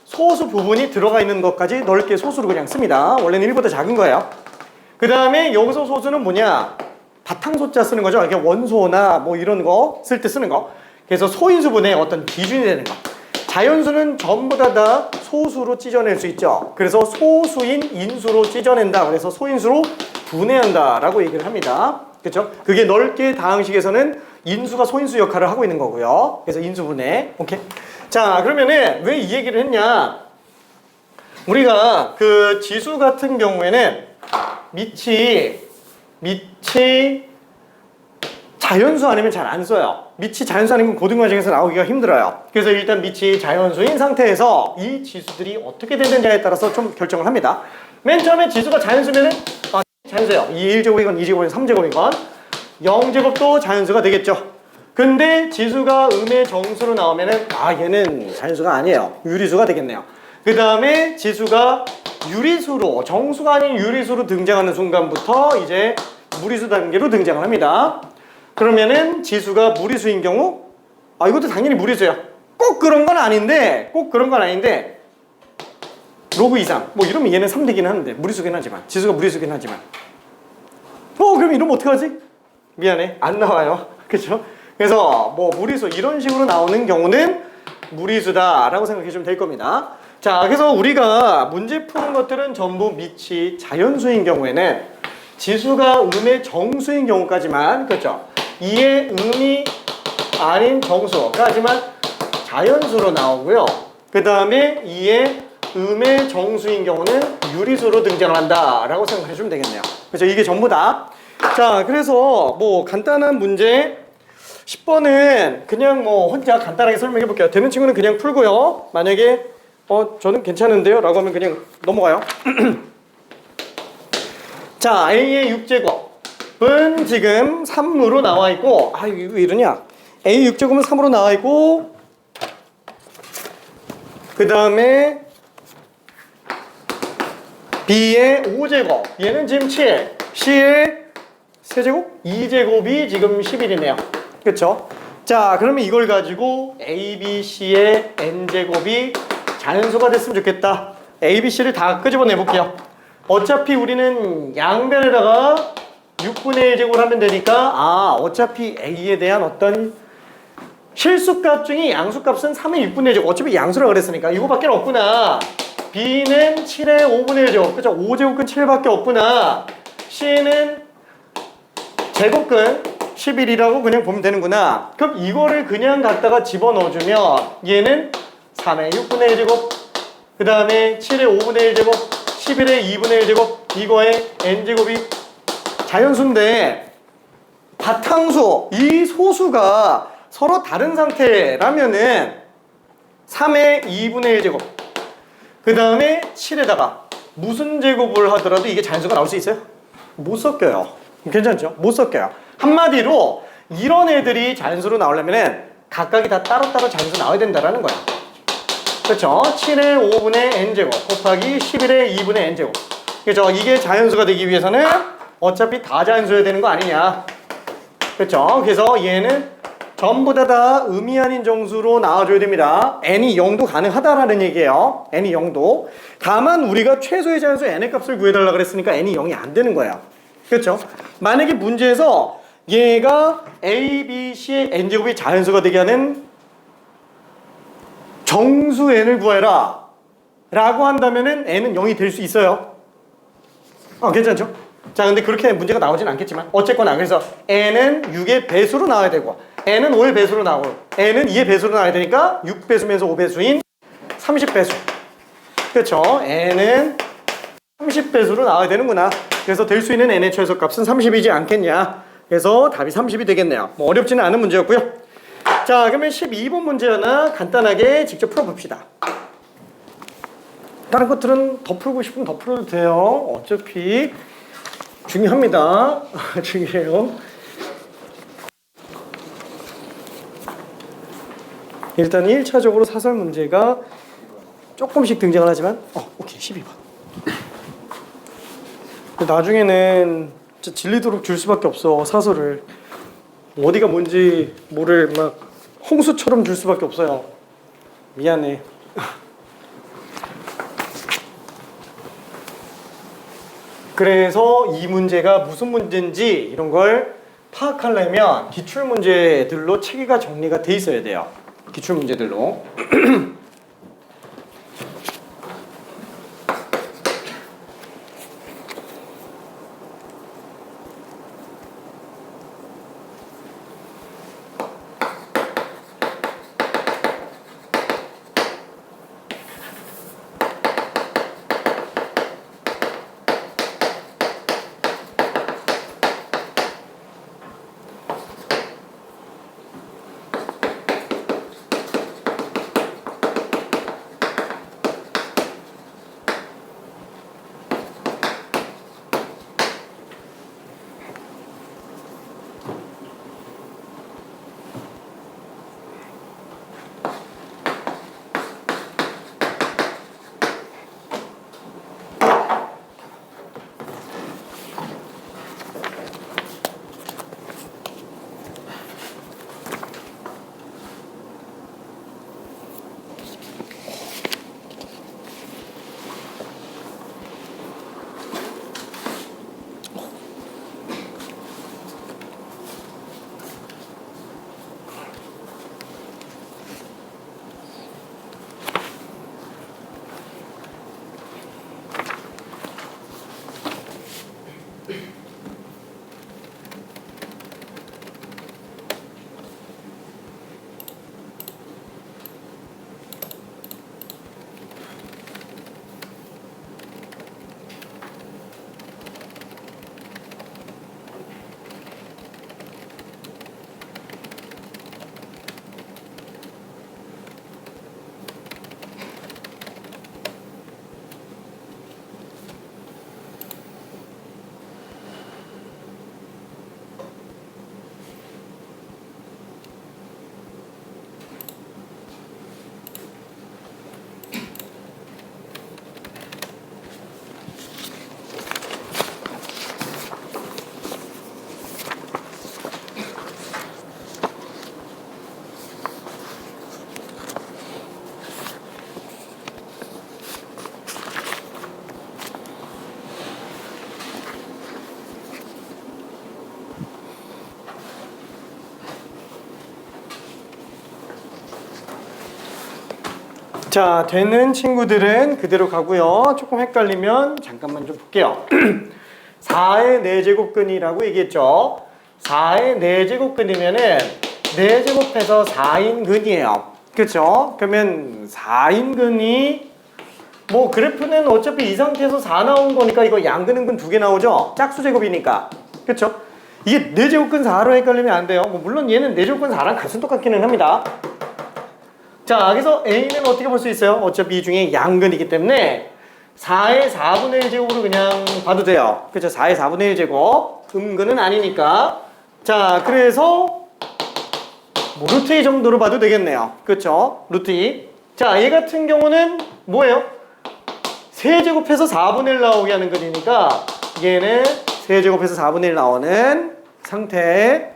소수 부분이 들어가 있는 것까지 넓게 소수로 그냥 씁니다. 원래는 1보다 작은 거예요. 그 다음에 여기서 소수는 뭐냐? 바탕소자 쓰는 거죠. 이렇게 원소나 뭐 이런 거 쓸 때 쓰는 거. 그래서 소인수분의 어떤 기준이 되는 거. 자연수는 전부 다 소수로 찢어낼 수 있죠. 그래서 소수인 인수로 찢어낸다. 그래서 소인수로 분해한다 라고 얘기를 합니다. 그렇죠? 그게 넓게 다항식에서는 인수가 소인수 역할을 하고 있는 거고요. 그래서 인수분해. 오케이. 자, 그러면은 왜 이 얘기를 했냐? 우리가 그 지수 같은 경우에는 밑이 자연수 아니면 잘 안 써요. 밑이 자연수 아니면 고등과정에서 나오기가 힘들어요. 그래서 일단 밑이 자연수인 상태에서 이 지수들이 어떻게 되느냐에 따라서 좀 결정을 합니다. 맨 처음에 지수가 자연수면은 자연수예요. 1제곱이건 2제곱이건 3제곱이건 0제곱도 자연수가 되겠죠. 근데 지수가 음의 정수로 나오면은 얘는 자연수가 아니에요. 유리수가 되겠네요. 그 다음에 지수가 유리수로, 정수가 아닌 유리수로 등장하는 순간부터 이제 무리수 단계로 등장을 합니다. 그러면은 지수가 무리수인 경우 이것도 당연히 무리수예요. 꼭 그런 건 아닌데 로그 이상 뭐 이러면 얘는 3되긴 하는데 무리수긴 하지만 지수가 무리수긴 하지만 그럼 이러면 어떡하지? 미안해, 안 나와요. 그렇죠? 그래서 뭐 무리수 이런 식으로 나오는 경우는 무리수다 라고 생각해 주면 될 겁니다. 자, 그래서 우리가 문제 푸는 것들은 전부 밑이 자연수인 경우에는 지수가 음의 정수인 경우까지만, 그렇죠? 2의 음이 아닌 정수까지만 자연수로 나오고요. 그 다음에 2의 음의 정수인 경우는 유리수로 등장을 한다 라고 생각해 주면 되겠네요. 그렇죠? 이게 전부 다. 자, 그래서 뭐 간단한 문제 10번은 그냥 뭐 혼자 간단하게 설명해 볼게요. 되는 친구는 그냥 풀고요. 만약에 저는 괜찮은데요 라고 하면 그냥 넘어가요. 자, A의 6제곱은 지금 3으로 나와 있고 이거 왜 이러냐? A 6제곱은 3으로 나와 있고 그 다음에 B의 5제곱 얘는 지금 7, C의 세제곱? 2제곱이 지금 11이네요. 그쵸? 자, 그러면 이걸 가지고 A, B, C의 N제곱이 자연수가 됐으면 좋겠다. A, B, C를 다 끄집어내 볼게요. 어차피 우리는 양변에다가 6분의 1제곱을 하면 되니까 어차피 A에 대한 어떤 실수값 중에 양수값은 3의 6분의 1제곱. 어차피 양수라 그랬으니까 이거밖에 없구나. B는 7의 5분의 1제곱. 그쵸? 5제곱근 7밖에 없구나. C는 제곱근 11이라고 그냥 보면 되는구나. 그럼 이거를 그냥 갖다가 집어넣어주면 얘는 3의 6분의 1제곱, 그 다음에 7의 5분의 1제곱, 11의 2분의 1제곱, 이거의 n제곱이 자연수인데 바탕수, 이 소수가 서로 다른 상태라면은 3의 2분의 1제곱, 그 다음에 7에다가 무슨 제곱을 하더라도 이게 자연수가 나올 수 있어요? 못 섞여요. 괜찮죠? 못 섞여요. 한마디로 이런 애들이 자연수로 나오려면 각각이 다 따로따로 자연수 나와야 된다는 거야. 그렇죠? 7의 5분의 n제곱 곱하기 11의 2분의 n제곱. 그렇죠? 이게 자연수가 되기 위해서는 어차피 다 자연수여야 되는 거 아니냐. 그렇죠? 그래서 얘는 전부 다 음이 아닌 정수로 나와줘야 됩니다. n이 0도 가능하다라는 얘기예요. n이 0도. 다만 우리가 최소의 자연수 n의 값을 구해달라 그랬으니까 n이 0이 안 되는 거예요. 그렇죠? 만약에 문제에서 얘가 A, B, C의 n제곱이 자연수가 되게 하는 정수 n을 구해라 라고 한다면은 n은 0이 될 수 있어요. 괜찮죠? 자, 근데 그렇게 문제가 나오진 않겠지만 어쨌거나 그래서 n은 6의 배수로 나와야 되고 n은 5의 배수로 나오고 n은 2의 배수로 나와야 되니까 6배수면서 5배수인 30배수. 그렇죠? n은 30배수로 나와야 되는구나. 그래서 될 수 있는 n의 최소값은 30이지 않겠냐. 그래서 답이 30이 되겠네요. 뭐 어렵지는 않은 문제였고요. 자, 그러면 12번 문제 하나 간단하게 직접 풀어봅시다. 다른 것들은 더 풀고 싶으면 더 풀어도 돼요. 어차피 중요합니다. 중요해요. 일단 1차적으로 사설 문제가 조금씩 등장을 하지만 오케이, 12번. 나중에는 진짜 질리도록 줄 수밖에 없어. 사설을 어디가 뭔지 모를 막 홍수처럼 줄 수밖에 없어요. 미안해. 그래서 이 문제가 무슨 문제인지 이런 걸 파악하려면 기출문제들로 체계가 정리가 돼 있어야 돼요. 기출문제들로. 자, 되는 친구들은 그대로 가고요. 조금 헷갈리면 잠깐만 좀 볼게요. 4의 4제곱근이라고 얘기했죠. 4의 4제곱근이면은 4제곱해서 4인근이에요. 그렇죠? 그러면 4인근이 뭐 그래프는 어차피 이 상태에서 4 나온 거니까 이거 양근, 음근 2개 나오죠? 짝수 제곱이니까. 그렇죠? 이게 4제곱근 4로 헷갈리면 안 돼요. 뭐 물론 얘는 4제곱근 4랑 값은 똑같기는 합니다. 자, 그래서 A는 어떻게 볼 수 있어요? 어차피 이 중에 양근이기 때문에 4의 4분의 1제곱으로 그냥 봐도 돼요. 그렇죠? 4의 4분의 1제곱. 음근은 아니니까. 자, 그래서 뭐 루트 2 정도로 봐도 되겠네요. 그렇죠? 루트 2. 자, 얘 같은 경우는 뭐예요? 세제곱해서 4분의 1 나오게 하는 거니까 얘는 세제곱해서 4분의 1 나오는 상태.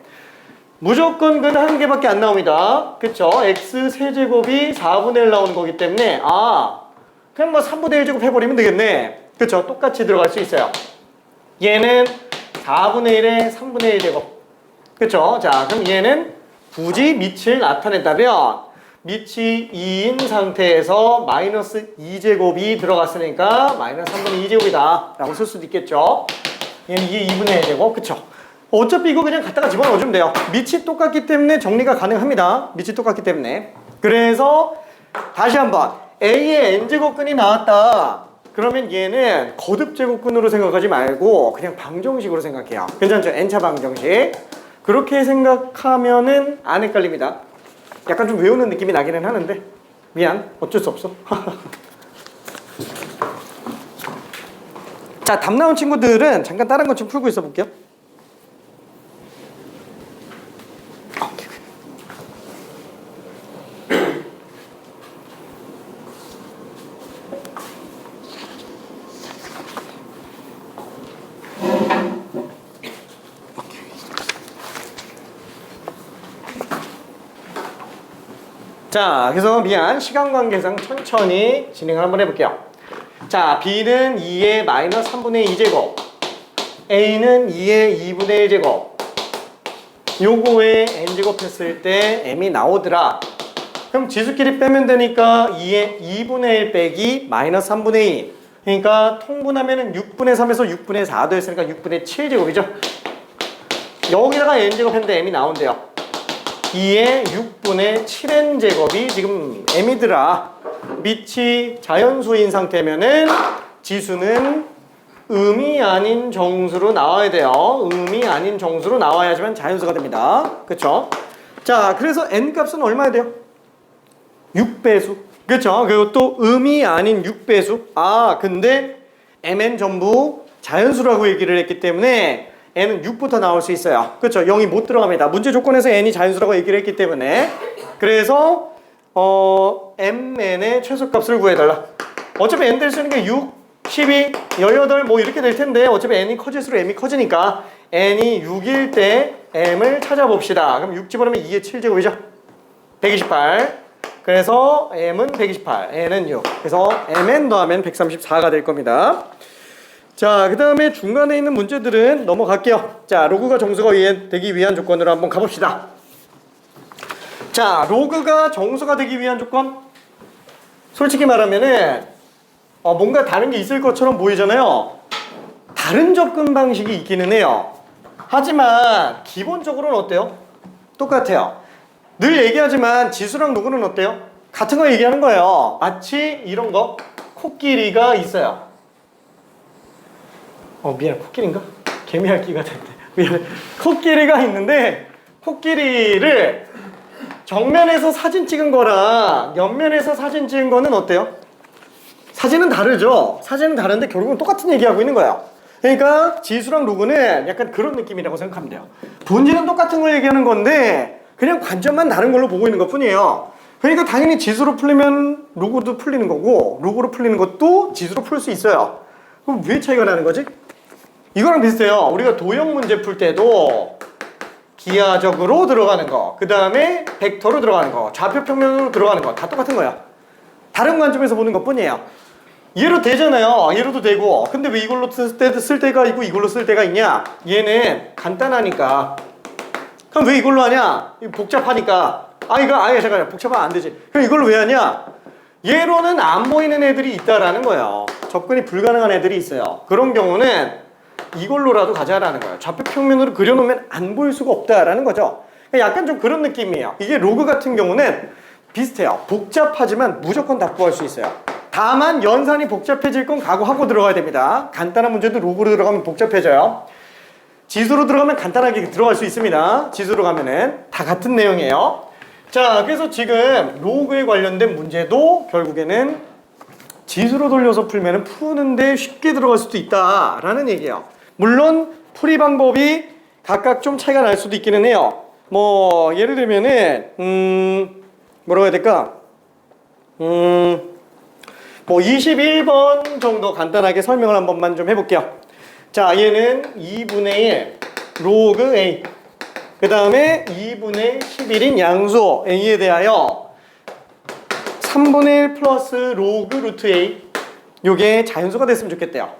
무조건 근 한 개밖에 안 나옵니다. 그쵸? x 세제곱이 4분의 1 나오는 거기 때문에 그냥 뭐 3분의 1제곱 해버리면 되겠네. 그쵸? 똑같이 들어갈 수 있어요. 얘는 4분의 1에 3분의 1제곱. 그쵸? 자, 그럼 얘는 굳이 밑을 나타낸다면 밑이 2인 상태에서 마이너스 2제곱이 들어갔으니까 마이너스 3분의 2제곱이다 라고 쓸 수도 있겠죠. 얘는 이게 2분의 1제곱. 그쵸? 어차피 이거 그냥 갖다가 집어넣어주면 돼요. 밑이 똑같기 때문에 정리가 가능합니다. 밑이 똑같기 때문에. 그래서 다시 한번 A의 n제곱근이 나왔다. 그러면 얘는 거듭제곱근으로 생각하지 말고 그냥 방정식으로 생각해요. 괜찮죠? n차 방정식. 그렇게 생각하면은 안 헷갈립니다. 약간 좀 외우는 느낌이 나기는 하는데 미안, 어쩔 수 없어. 자, 답 나온 친구들은 잠깐 다른 것 좀 풀고 있어 볼게요. 자, 그래서 미안, 시간 관계상 천천히 진행을 한번 해볼게요. 자, B는 2의 마이너스 3분의 2제곱, A는 2의 2분의 1제곱. 요거에 n제곱 했을 때 m이 나오더라. 그럼 지수끼리 빼면 되니까 2의 2분의 1 빼기 마이너스 3분의 2. 그러니까 통분하면은 6분의 3에서 6분의 4도 했으니까 6분의 7제곱이죠. 여기다가 n제곱 했는데 m이 나온대요. 2의 6분의 7n제곱이 지금 m이더라. 밑이 자연수인 상태면은 지수는 음이 아닌 정수로 나와야 돼요. 음이 아닌 정수로 나와야지만 자연수가 됩니다. 그쵸? 자, 그래서 n 값은 얼마야 돼요? 6배수. 그쵸? 그리고 또 음이 아닌 6배수. 근데 mn 전부 자연수라고 얘기를 했기 때문에 n은 6부터 나올 수 있어요. 그렇죠? 0이 못 들어갑니다. 문제 조건에서 n이 자연수라고 얘기를 했기 때문에. 그래서 mn의 최소값을 구해달라. 어차피 n 될 수 있는 게 6, 12, 18 뭐 이렇게 될 텐데 어차피 n이 커질수록 m이 커지니까 n이 6일 때 m을 찾아봅시다. 그럼 6 집어넣으면 2의 7제곱이죠. 128. 그래서 m은 128, n은 6. 그래서 mn 더하면 134가 될 겁니다. 자, 그 다음에 중간에 있는 문제들은 넘어갈게요. 자, 로그가 정수가 되기 위한 조건으로 한번 가봅시다. 자, 로그가 정수가 되기 위한 조건? 솔직히 말하면은 뭔가 다른 게 있을 것처럼 보이잖아요. 다른 접근 방식이 있기는 해요. 하지만 기본적으로는 어때요? 똑같아요. 늘 얘기하지만 지수랑 로그는 어때요? 같은 거 얘기하는 거예요. 마치 이런 거 코끼리가 있어요. 미안해, 코끼리인가? 개미핥기가 됐대. 미안해. 코끼리가 있는데 코끼리를 정면에서 사진 찍은 거랑 옆면에서 사진 찍은 거는 어때요? 사진은 다르죠? 사진은 다른데 결국은 똑같은 얘기하고 있는 거예요. 그러니까 지수랑 로그는 약간 그런 느낌이라고 생각하면 돼요. 본질은 똑같은 걸 얘기하는 건데 그냥 관점만 다른 걸로 보고 있는 것 뿐이에요. 그러니까 당연히 지수로 풀리면 로그도 풀리는 거고 로그로 풀리는 것도 지수로 풀 수 있어요. 그럼 왜 차이가 나는 거지? 이거랑 비슷해요. 우리가 도형 문제 풀 때도 기하적으로 들어가는 거, 그 다음에 벡터로 들어가는 거, 좌표 평면으로 들어가는 거 다 똑같은 거야. 다른 관점에서 보는 것 뿐이에요. 얘로 되잖아요. 얘로도 되고. 근데 왜 이걸로 쓸 때가 있고 이걸로 쓸 때가 있냐? 얘는 간단하니까. 그럼 왜 이걸로 하냐? 이거 복잡하니까. 이거 잠깐만 복잡하면 안 되지. 그럼 이걸로 왜 하냐? 얘로는 안 보이는 애들이 있다라는 거예요. 접근이 불가능한 애들이 있어요. 그런 경우는 이걸로라도 가자라는 거예요. 좌표 평면으로 그려놓으면 안 보일 수가 없다라는 거죠. 약간 좀 그런 느낌이에요. 이게 로그 같은 경우는 비슷해요. 복잡하지만 무조건 다 구할 수 있어요. 다만 연산이 복잡해질 건 각오하고 들어가야 됩니다. 간단한 문제도 로그로 들어가면 복잡해져요. 지수로 들어가면 간단하게 들어갈 수 있습니다. 지수로 가면은 다 같은 내용이에요. 자, 그래서 지금 로그에 관련된 문제도 결국에는 지수로 돌려서 풀면은 푸는데 쉽게 들어갈 수도 있다라는 얘기예요. 물론 풀이 방법이 각각 좀 차이가 날 수도 있기는 해요. 뭐 예를 들면은 뭐라고 해야 될까? 뭐 21번 정도 간단하게 설명을 한 번만 좀 해볼게요. 자, 얘는 2분의 1 로그 A, 그 다음에 2분의 11인 양수 A에 대하여 3분의 1 플러스 로그 루트 A, 요게 자연수가 됐으면 좋겠대요.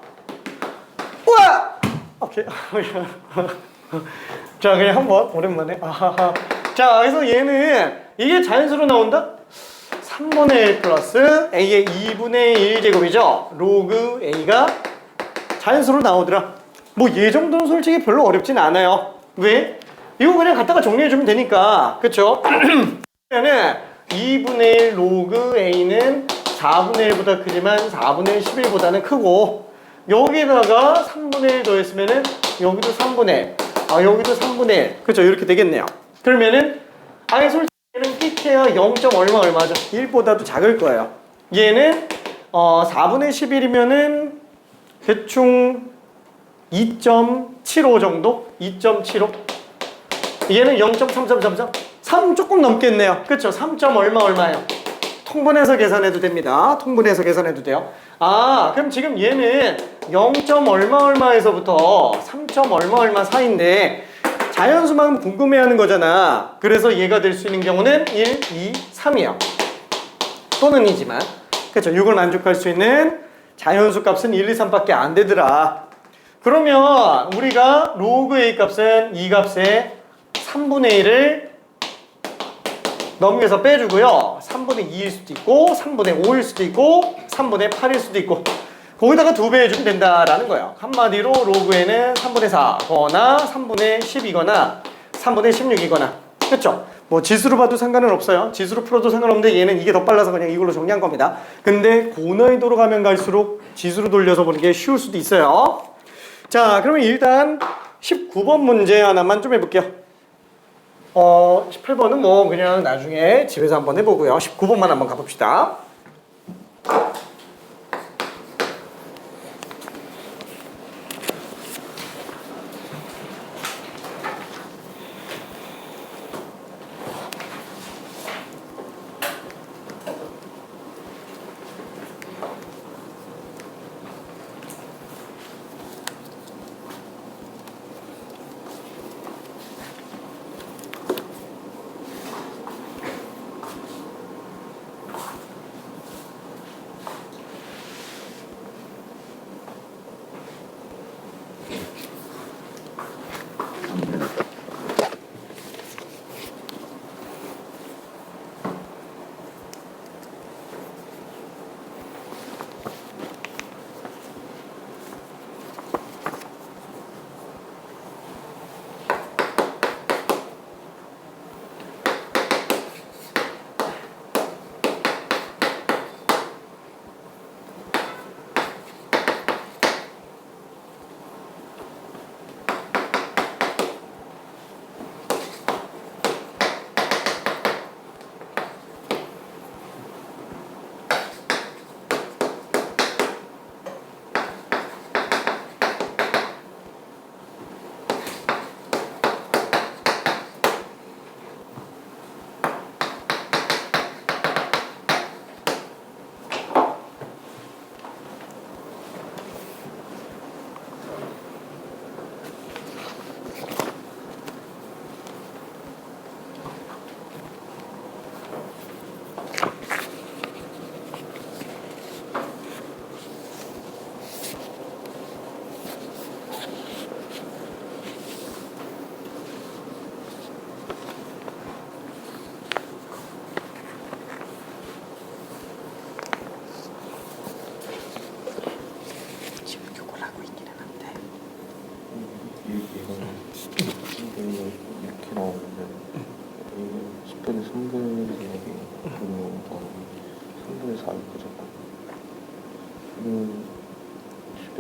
우와! 오케이. 자, 그냥 한번 오랜만에. 아하하. 자, 그래서 얘는 이게 자연수로 나온다? 3분의 1 플러스 A의 2분의 1 제곱이죠. 로그 A가 자연수로 나오더라. 뭐 얘 정도는 솔직히 별로 어렵진 않아요. 왜? 이거 그냥 갖다가 정리해주면 되니까. 그쵸? 그러면은 2분의 1 로그 A는 4분의 1보다 크지만 4분의 1 11보다는 크고, 여기다가 3분의 1 더했으면은 여기도 3분의 1, 여기도 3분의 1. 그쵸? 이렇게 되겠네요. 그러면은 아예 솔직히 얘는 끼케야 0. 얼마죠? 1보다도 작을 거예요. 얘는 4분의 11이면은 대충 2.75 정도? 2.75? 얘는 0.3333? 3 조금 넘겠네요. 그쵸? 3. 얼마예요? 통분해서 계산해도 됩니다. 통분해서 계산해도 돼요. 그럼 지금 얘는 0. 얼마에서부터 3. 얼마 사이인데 자연수만 궁금해하는 거잖아. 그래서 얘가 될 수 있는 경우는 1, 2, 3이에요. 또는이지만, 그쵸? 6을 만족할 수 있는 자연수 값은 1, 2, 3밖에 안 되더라. 그러면 우리가 로그 A 값은 이 값에 3분의 1을 넘겨서 빼주고요. 3분의 2일 수도 있고 3분의 5일 수도 있고 3분의 8일 수도 있고, 거기다가 2배 해주면 된다라는 거예요. 한마디로 로그에는 3분의 4거나 3분의 10이거나 3분의 16이거나, 그쵸? 뭐 지수로 봐도 상관은 없어요. 지수로 풀어도 상관없는데 얘는 이게 더 빨라서 그냥 이걸로 정리한 겁니다. 근데 고난이도로 가면 갈수록 지수로 돌려서 보는 게 쉬울 수도 있어요. 자, 그러면 일단 19번 문제 하나만 좀 해볼게요. 18번은 뭐 그냥 나중에 집에서 한번 해보고요. 19번만 한번 가봅시다.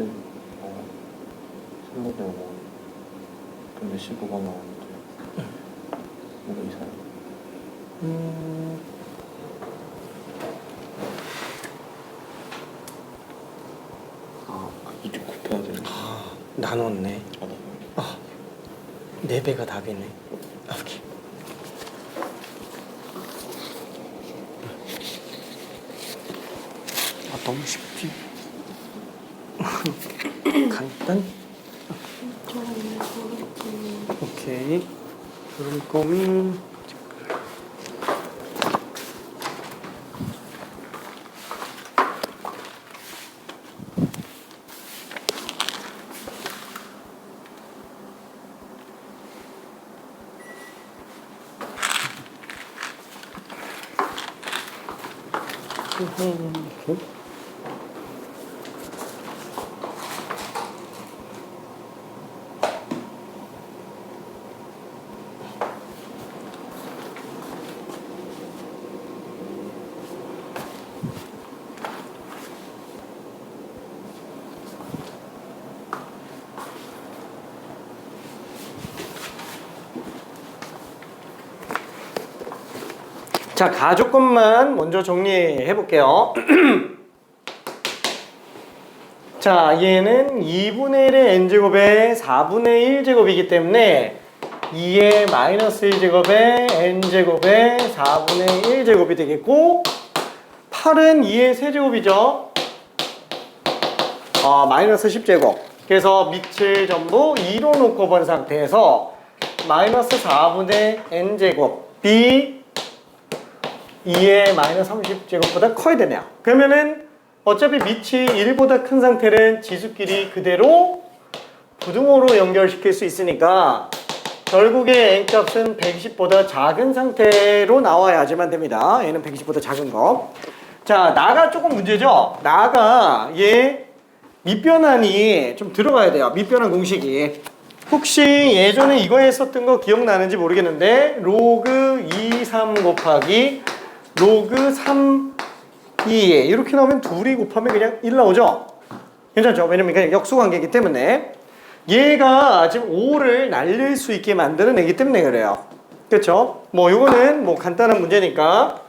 그때 3번 내가 근데 15가 나왔는데 뭔가 이상해. 이제 곱해야 되는 거. 나눴네. 나 4배가 답이네. 오케이. 너무 쉽지? 간단? 오케이. 그럼 꼬미. 자, 가조건만 먼저 정리해 볼게요. 자, 얘는 2분의 1의 n제곱의 4분의 1제곱이기 때문에 2의 마이너스 1제곱의 n제곱의 4분의 1제곱이 되겠고, 8은 2의 세제곱이죠. 마이너스 10제곱. 그래서 밑을 전부 2로 놓고 본 상태에서 마이너스 4분의 n제곱 b 2의 마이너스 30제곱보다 커야 되네요. 그러면은 어차피 밑이 1보다 큰 상태는 지수끼리 그대로 부등호로 연결시킬 수 있으니까 결국에 n값은 120보다 작은 상태로 나와야지만 됩니다. 얘는 120보다 작은 거. 자, 나가 조금 문제죠? 나가 얘 밑변환이 좀 들어가야 돼요. 밑변환 공식이. 혹시 예전에 이거 했었던 거 기억나는지 모르겠는데 로그 2, 3 곱하기 로그 3, 2 이렇게 나오면 둘이 곱하면 그냥 1 나오죠? 괜찮죠? 왜냐면 그냥 역수관계이기 때문에 얘가 지금 5를 날릴 수 있게 만드는 애기 때문에 그래요. 그렇죠? 뭐 요거는 뭐 간단한 문제니까.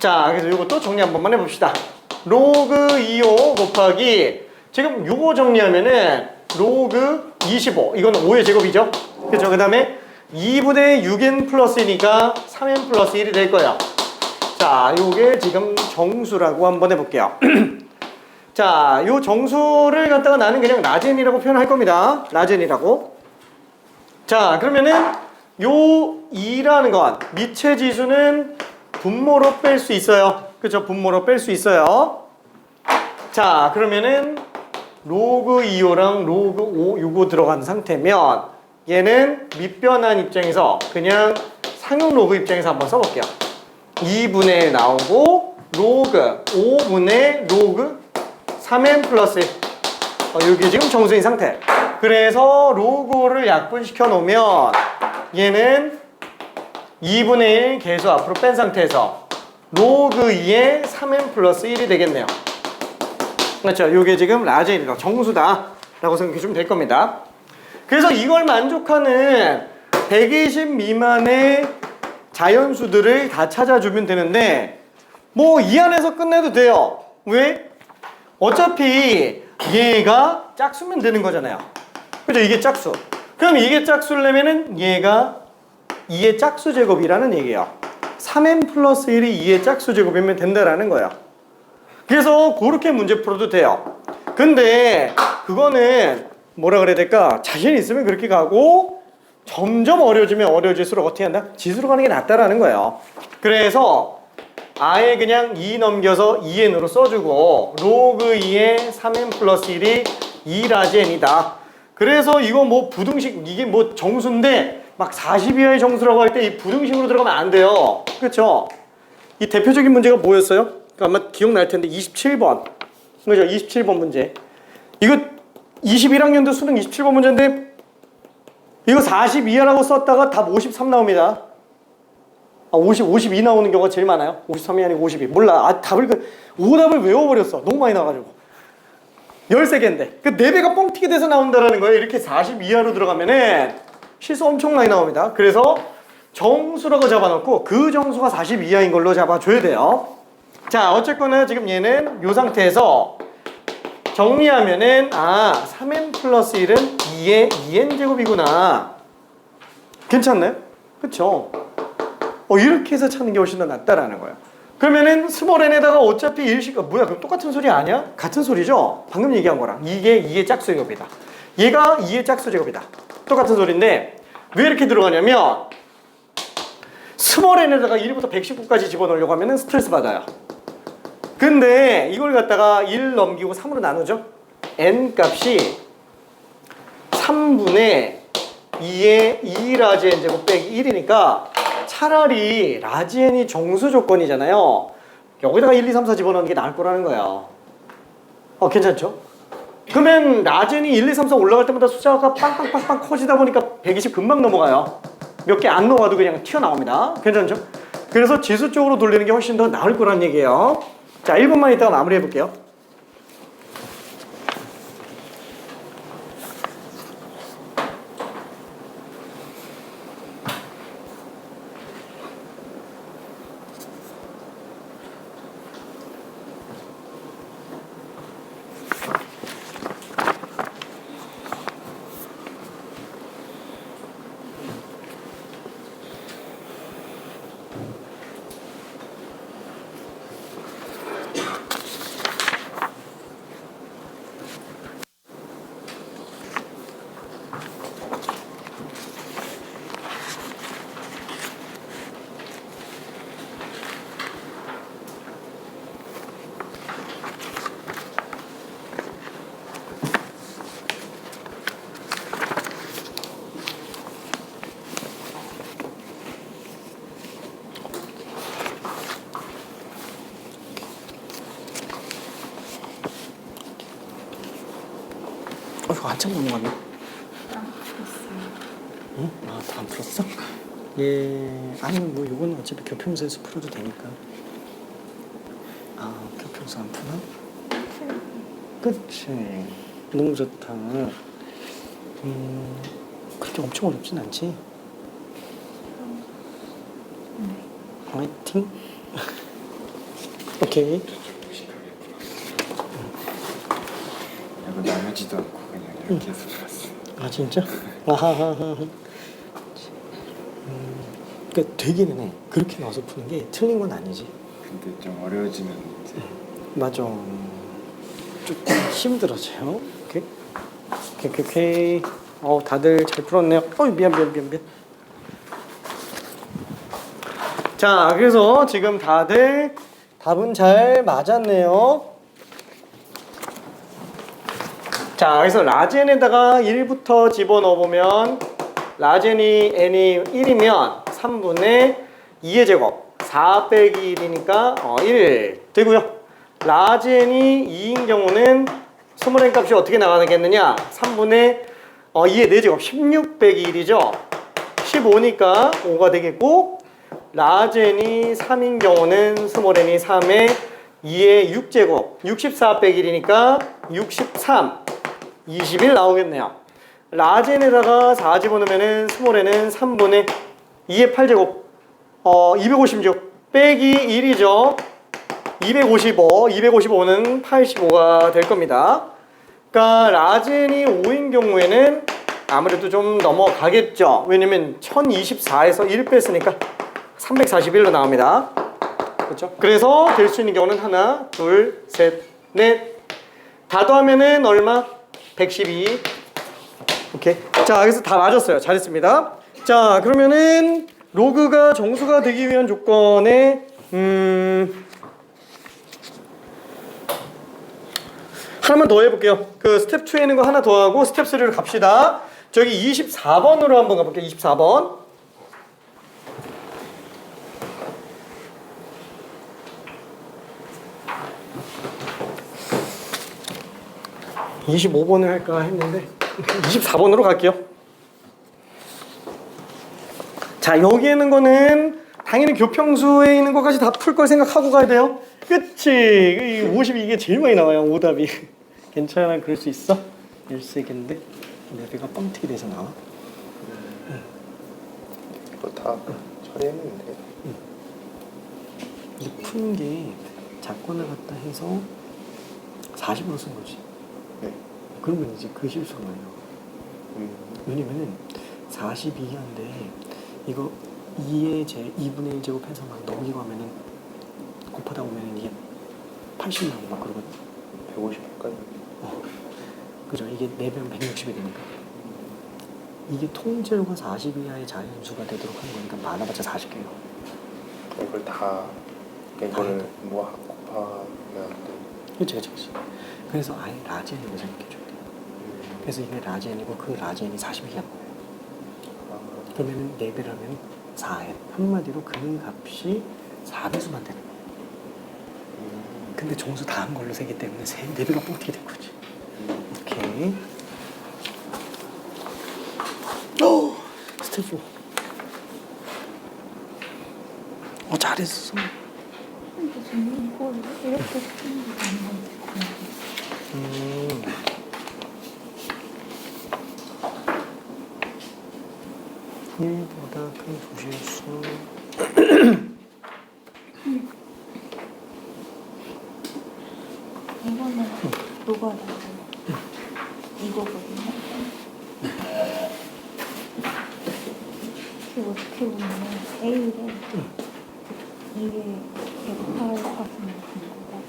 자, 그래서 요것도 정리 한 번만 해봅시다. 로그 25 곱하기 지금 요거 정리하면은 로그 25 이건 5의 제곱이죠? 그렇죠? 그 다음에 2분의 6n 플러스이니까 3n 플러스 1이 될 거예요. 자, 요게 지금 정수라고 한번 해볼게요. 자, 요 정수를 갖다가 나는 그냥 라젠이라고 표현할 겁니다. 라젠이라고. 자, 그러면은 요 2라는 건 미체 지수는 분모로 뺄 수 있어요. 그렇죠? 분모로 뺄 수 있어요. 자, 그러면은 로그 25랑 로그 5 요거 들어간 상태면 얘는 밑변환 입장에서 그냥 상용 로그 입장에서 한번 써볼게요. 2분의 1 나오고 로그 5분의 로그 3n 플러스 1 여기 지금 정수인 상태. 그래서 로그를 약분시켜 놓으면 얘는 2분의 1 계수 앞으로 뺀 상태에서 로그 2의 3n 플러스 1이 되겠네요. 그렇죠? 이게 지금 라젠이다. 정수다 라고 생각해주면 될 겁니다. 그래서 이걸 만족하는 120 미만의 자연수들을 다 찾아주면 되는데 뭐 이 안에서 끝내도 돼요. 왜? 어차피 얘가 짝수면 되는 거잖아요. 그죠? 이게 짝수. 그럼 이게 짝수려면은 얘가 2의 짝수 제곱이라는 얘기예요. 3n 플러스 1이 2의 짝수 제곱이면 된다라는 거예요. 그래서 그렇게 문제 풀어도 돼요. 근데 그거는 뭐라 그래야 될까? 자신 있으면 그렇게 가고 점점 어려워지면 어려워질수록 어떻게 한다? 지수로 가는 게 낫다라는 거예요. 그래서 아예 그냥 2 넘겨서 2n으로 써주고 로그 2의 3n 플러스 1이 2라젠이다. 그래서 이거 뭐 부등식 이게 뭐 정수인데 막 40 이하의 정수라고 할 때 이 부등식으로 들어가면 안 돼요. 그렇죠? 이 대표적인 문제가 뭐였어요? 아마 기억날 텐데 27번. 그죠? 27번 문제. 이거 21학년도 수능 27번 문제인데 이거 40 이하라고 썼다가 답 53 나옵니다. 52 나오는 경우가 제일 많아요. 53이 아니고 52. 몰라. 답을 오답을 외워버렸어. 너무 많이 나와가지고. 13개인데 그 4배가 뻥튀기 돼서 나온다라는 거예요. 이렇게 40 이하로 들어가면은 실수 엄청 많이 나옵니다. 그래서 정수라고 잡아놓고 그 정수가 40 이하인 걸로 잡아줘야 돼요. 자, 어쨌거나 지금 얘는 이 상태에서 정리하면은 3n 플러스 1은 2의 2n 제곱이구나. 괜찮나요? 그쵸? 이렇게 해서 찾는 게 훨씬 더 낫다라는 거예요. 그러면은 스몰 n에다가 어차피 1식 뭐야 그럼 똑같은 소리 아니야? 같은 소리죠? 방금 얘기한 거랑 이게 2의 짝수 제곱이다. 얘가 2의 짝수 제곱이다. 똑같은 소리인데 왜 이렇게 들어가냐면 스몰 n에다가 1부터 119까지 집어넣으려고 하면은 스트레스 받아요. 근데 이걸 갖다가 1 넘기고 3으로 나누죠? n 값이 3분의 2의 2 라지 n 제곱 빼기 1이니까 차라리 라지 n이 정수 조건이잖아요. 여기다가 1, 2, 3, 4 집어넣는 게 나을 거라는 거예요. 괜찮죠? 그러면 라지 n이 1, 2, 3, 4 올라갈 때마다 숫자가 빵빵빵빵 커지다 보니까 120 금방 넘어가요. 몇 개 안 넘어가도 그냥 튀어나옵니다. 괜찮죠? 그래서 지수 쪽으로 돌리는 게 훨씬 더 나을 거란 얘기예요. 자, 1분만 있다가 마무리해 볼게요. 이거 한참 넘어갔네. 응? 다 안 풀었어? 아니 뭐 요거는 어차피 교평소에서 풀어도 되니까. 교평소 안 푸나? 그치. 너무 좋다. 그렇게 엄청 어렵진 않지? 화이팅. 오케이. 약간 나누지도 않고 그냥 이렇게 해서 풀었어. 진짜? 아하하하. 그러니까 되기는 해. 그렇게 나와서 푸는 게 틀린 건 아니지. 근데 좀 어려워지면 이제 맞아. 조금 힘들어져요. 오케이. 다들 잘 풀었네요. 미안. 자, 그래서 지금 다들 답은 잘 맞았네요. 자, 그래서 라젠에다가 1부터 집어넣어보면 라젠이 n이 1이면 3분의 2의 제곱 4 빼기 1이니까 1 되고요. 라젠이 2인 경우는 스몰 n 값이 어떻게 나가겠느냐 3분의 2의 4제곱 16 빼기 1이죠. 15니까 5가 되겠고 라젠이 3인 경우는 스몰 n이 3에 2의 6제곱 64 빼기 1이니까 63 21 나오겠네요. 라젠에다가 4 집어넣으면은 스몰 n은 3분의 2의 8제곱 256 빼기 1이죠. 255는 85가 될 겁니다. 그러니까 라젠이 5인 경우에는 아무래도 좀 넘어가겠죠. 왜냐면 1024에서 1 뺐으니까 341로 나옵니다. 그렇죠? 그래서 될 수 있는 경우는 하나, 둘, 셋, 넷. 다 더하면은 얼마? 112. 오케이. 자, 그래서 다 맞았어요. 잘했습니다. 자, 그러면은 로그가 정수가 되기 위한 조건에 하나만 더 해볼게요. 그 스텝 2에 있는 거 하나 더 하고 스텝 3로 갑시다. 저기 24번으로 한번 가볼게요. 24번. 25번을 할까 했는데 24번으로 갈게요. 자, 여기에 있는 거는 당연히 교평수에 있는 것까지 다 풀 걸 생각하고 가야 돼요. 그치? 50 이게 제일 많이 나와요. 오답이. 괜찮아, 그럴 수 있어. 1세기인데 4배가 뻥튀기 돼서 나와. 이거 다 처리했는데. 근데 푸는 게 작권을 갖다 해서 40으로 쓴 거지. 네. 그러면 이제 그 실수가 나요. 왜냐면은 42하인데 이거 2분의 1 제곱해서 막 넘기고 하면은 곱하다 보면은 이게 80 나오고 막 그러거든. 150까지. 그죠? 이게 4배면 160이 되니까. 이게 통째로가 40 이하의 자연수가 되도록 하는 거니까 많아봤자 40개예요. 이걸 다 이거를 뭐 곱하면 안 돼. 그렇지. 그래서 아예 라지엔으로 생각해줘야 돼요. 그래서 이게 라지엔이고 그 라지엔이 40이란 거예요. 그러면은 4배라면 4n. 한마디로 그 값이 4배수만 되는 거예요. 근데 정수 다 한 걸로 세기 때문에 4배가 뻥튀기 된 거지. 오케이. 오! 스텝 4. 잘했어. 근데 저는 이걸 이렇게 쓰는 게 아닌 것 같아요. 음. 1보다 큰 도시수. 이거는 노가다 이거거든요. 이게 어떻게 보면 A를 이게 알파스는 된 거고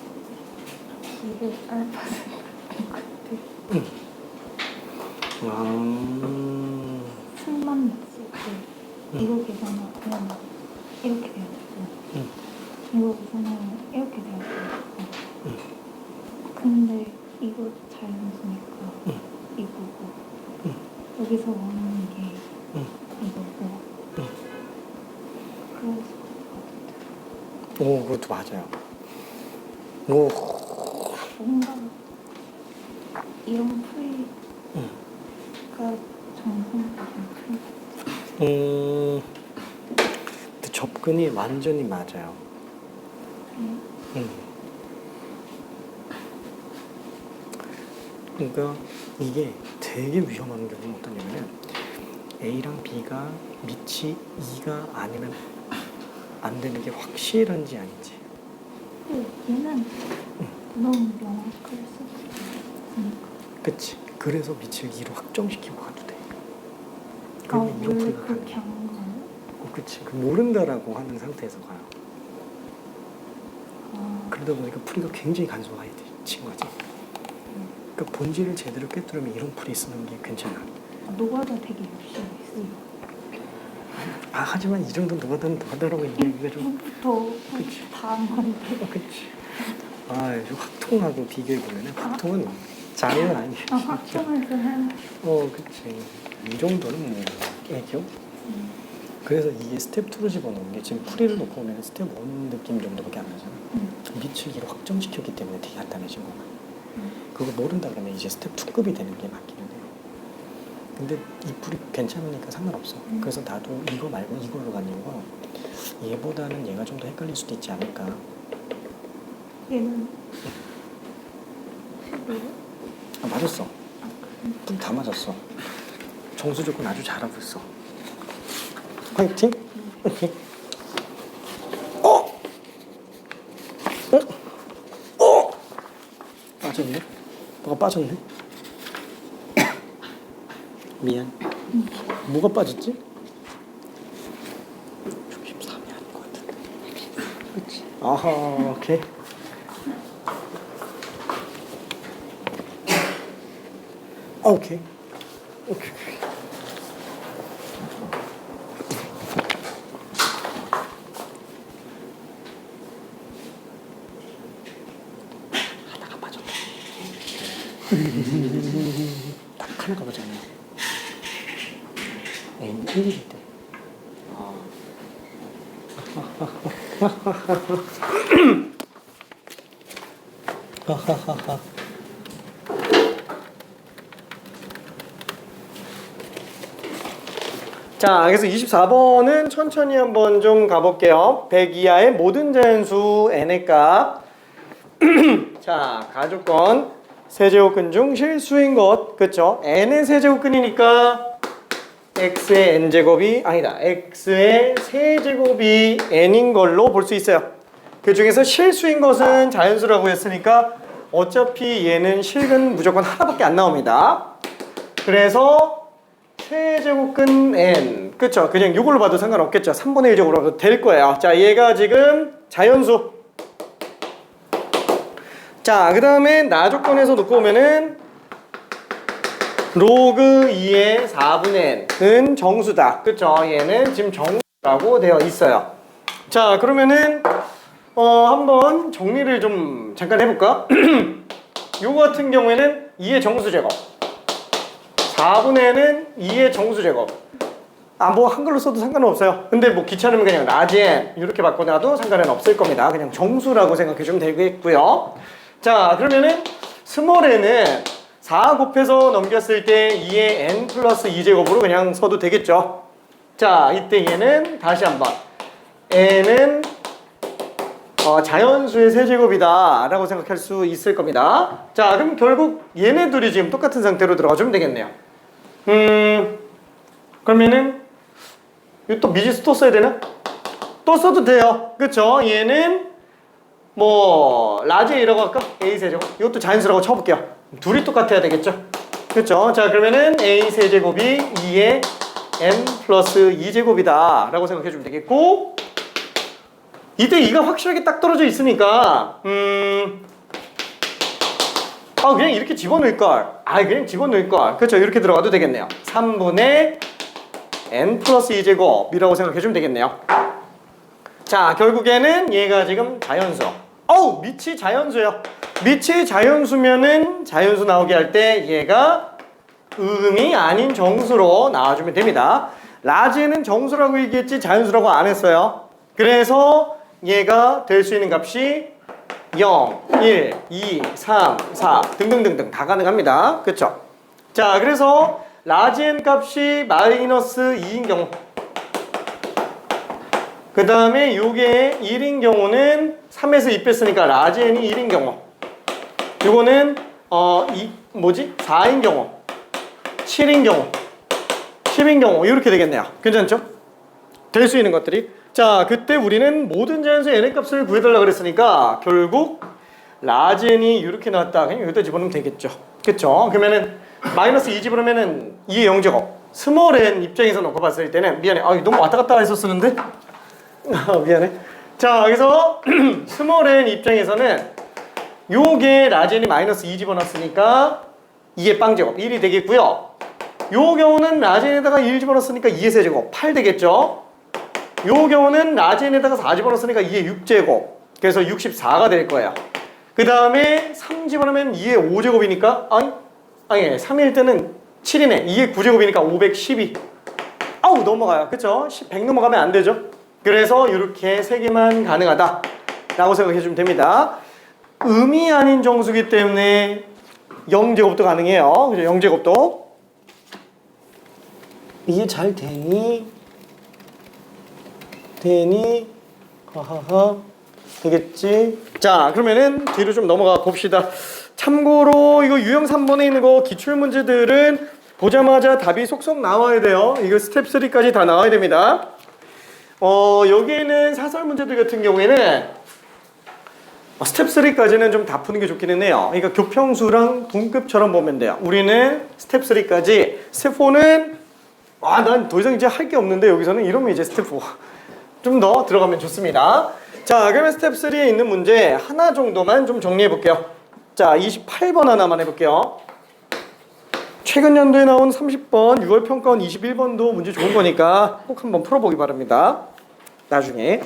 이게 알파스는 된 건데 승만 났을 때 이거 계산하면 이렇게 돼야 되고 이거 계산하면 이렇게 돼야 되고 근데 이거 자연수니까 이거고 여기서 원하는 게 이거고 그래서 오, 그것도 맞아요. 오. 뭔가 이런 풀이가 정상적인 풀이 근데 접근이 완전히 맞아요. 그러니까 이게 되게 위험한 경우는 어떠냐면 A랑 B가 밑이 2가 아니면 안 되는 게 확실한지 아닌지. 얘는 너무 명확할 수 있으니까 그치. 그래서 밑을 2로 확정시키고 가도 돼. 아 그러면 이런 원래 풀이가 그렇게 가능해. 한 거예요? 그치. 그 모른다라고 하는 상태에서 가요. 아, 그러다 보니까 풀이가 굉장히 간소화해진 거지. 그러니까 본질을 제대로 꿰뚫으면 이런 풀이 쓰는 게 괜찮아. 노가다 되게 열심히 했어요. 하지만 이 정도 노가다는 노가다라고 얘기하기가 좀. 더 그치. 다 한 건데 그치. 확통하고 비교해보면 확통은 장애는 아니에요. 확정에서는 그치. 이 정도는 뭐 애교? 그래서 이게 스텝 2로 집어넣은 게 지금 풀이를 놓고 보면 스텝 1 느낌 정도밖에 안 나잖아. 미치기로 확정시켰기 때문에 되게 간단해진 거야. 그거 모른다 그러면 이제 스텝 2급이 되는 게 맞기는 해요. 근데 이 풀이 괜찮으니까 상관없어. 그래서 나도 이거 말고 이걸로 간 이유가 얘보다는 얘가 좀 더 헷갈릴 수도 있지 않을까. 얘는 11? 맞았어. 풀 다 맞았어. 정수 조건 아주 잘하고 있어. 화이팅! 오케이. 빠졌네? 뭐가 빠졌네? 미안. 뭐가 빠졌지? 63이 아닌 것 같은데. 그렇지. 아하, 오케이. 오케이. 오케이. 하나가 빠졌다. 딱 하나가 빠졌네. N 1일 때. 자, 그래서 24번은 천천히 한번 좀 가볼게요. 100 이하의 모든 자연수 n의 값. 자, 가조건 세제곱근 중 실수인 것. 그쵸? n의 세제곱근이니까 x의 n제곱이 아니다. x의 세제곱이 n인 걸로 볼 수 있어요. 그 중에서 실수인 것은 자연수라고 했으니까 어차피 얘는 실근 무조건 하나밖에 안 나옵니다. 그래서 세제곱근 n. 그쵸? 그냥 이걸로 봐도 상관없겠죠. 3분의 1제곱으로 봐도 될 거예요. 자, 얘가 지금 자연수. 자, 그 다음에 나 조건에서 놓고 보면은 로그 2의 4분의 n은 정수다. 그쵸? 얘는 지금 정수라고 되어 있어요. 자, 그러면은 한번 정리를 좀 잠깐 해볼까? 요거 같은 경우에는 2의 정수제곱, 4분의 n은 2의 정수제곱. 뭐 한글로 써도 상관은 없어요. 근데 뭐 귀찮으면 그냥 라지 n 이렇게 바꿔놔도 상관은 없을 겁니다. 그냥 정수라고 생각해주면 되겠고요. 자, 그러면은 스몰 n은 4 곱해서 넘겼을 때 2의 n 플러스 2제곱으로 그냥 써도 되겠죠. 자, 이때 얘는 다시 한번 n은 자연수의 세제곱이다 라고 생각할 수 있을 겁니다. 자, 그럼 결국 얘네 둘이 지금 똑같은 상태로 들어가주면 되겠네요. 그러면은 이거 또 미지수 또 써야 되나? 또 써도 돼요. 그쵸? 얘는 뭐 라지 A라고 할까? A 세제곱. 이것도 자연수라고 쳐볼게요. 둘이 똑같아야 되겠죠? 그쵸? 자, 그러면은 A 세제곱이 2의 n 플러스 2제곱이다 라고 생각해주면 되겠고, 이때 2가 확실하게 딱 떨어져 있으니까 그냥 이렇게 집어넣을걸. 그냥 집어넣을걸. 그쵸? 이렇게 들어가도 되겠네요. 3분의 n 플러스 2제곱이라고 생각해주면 되겠네요. 자, 결국에는 얘가 지금 자연수. 밑이 자연수예요. 밑이 자연수면은 자연수 나오게 할 때 얘가 음이 아닌 정수로 나와주면 됩니다. 라지는 정수라고 얘기했지 자연수라고 안 했어요. 그래서 얘가 될 수 있는 값이 0, 1, 2, 3, 4 등등등등 다 가능합니다. 그쵸? 자, 그래서 라지 n 값이 마이너스 2인 경우, 그 다음에 요게 1인 경우는 3에서 2 뺐으니까 라지 n이 1인 경우, 요거는 4인 경우, 7인 경우, 10인 경우 이렇게 되겠네요. 괜찮죠? 될 수 있는 것들이. 자, 그때 우리는 모든 자연수 n의 값을 구해달라 그랬으니까 결국 라지 n이 이렇게 나왔다. 그냥 여기다 집어넣으면 되겠죠. 그쵸? 그러면은 마이너스 2 집어넣으면은 2의 0제곱. 스몰 n 입장에서 놓고 봤을 때는 미안해. 너무 왔다 갔다 해서 쓰는데? 미안해. 자, 그래서 스몰 n 입장에서는 요게 라지 n이 마이너스 2 집어넣었으니까 2의 빵제곱 1이 되겠고요. 요 경우는 라지 n에다가 1 집어넣었으니까 2의 세제곱 8 되겠죠. 요 경우는 라지 n에다가 4 집어넣었으니까 2의 6제곱 그래서 64가 될 거예요. 그 다음에 3 집어넣으면 2의 5제곱이니까 3일 때는 7이네. 2의 9제곱이니까 512. 넘어가요. 그쵸? 100 넘어가면 안 되죠. 그래서 이렇게 3개만 가능하다 라고 생각해 주면 됩니다. 음이 아닌 정수기 때문에 0제곱도 가능해요. 그죠? 0제곱도. 이게 잘 되니? 하하하. 되겠지? 자, 그러면은 뒤로 좀 넘어가 봅시다. 참고로 이거 유형 3번에 있는 거 기출문제들은 보자마자 답이 속속 나와야 돼요. 이거 스텝 3까지 다 나와야 됩니다. 여기에는 사설 문제들 같은 경우에는 스텝 3까지는 좀 다 푸는 게 좋기는 해요. 그러니까 교평수랑 동급처럼 보면 돼요. 우리는 스텝 3까지. 스텝 4는 난 더 이상 이제 할 게 없는데 여기서는 이러면 이제 스텝 4 좀 더 들어가면 좋습니다. 자, 그러면 스텝 3에 있는 문제 하나 정도만 좀 정리해 볼게요. 자, 28번 하나만 해볼게요. 최근 연도에 나온 30번, 6월 평가원 21번도 문제 좋은 거니까 꼭 한번 풀어보기 바랍니다. 나중에.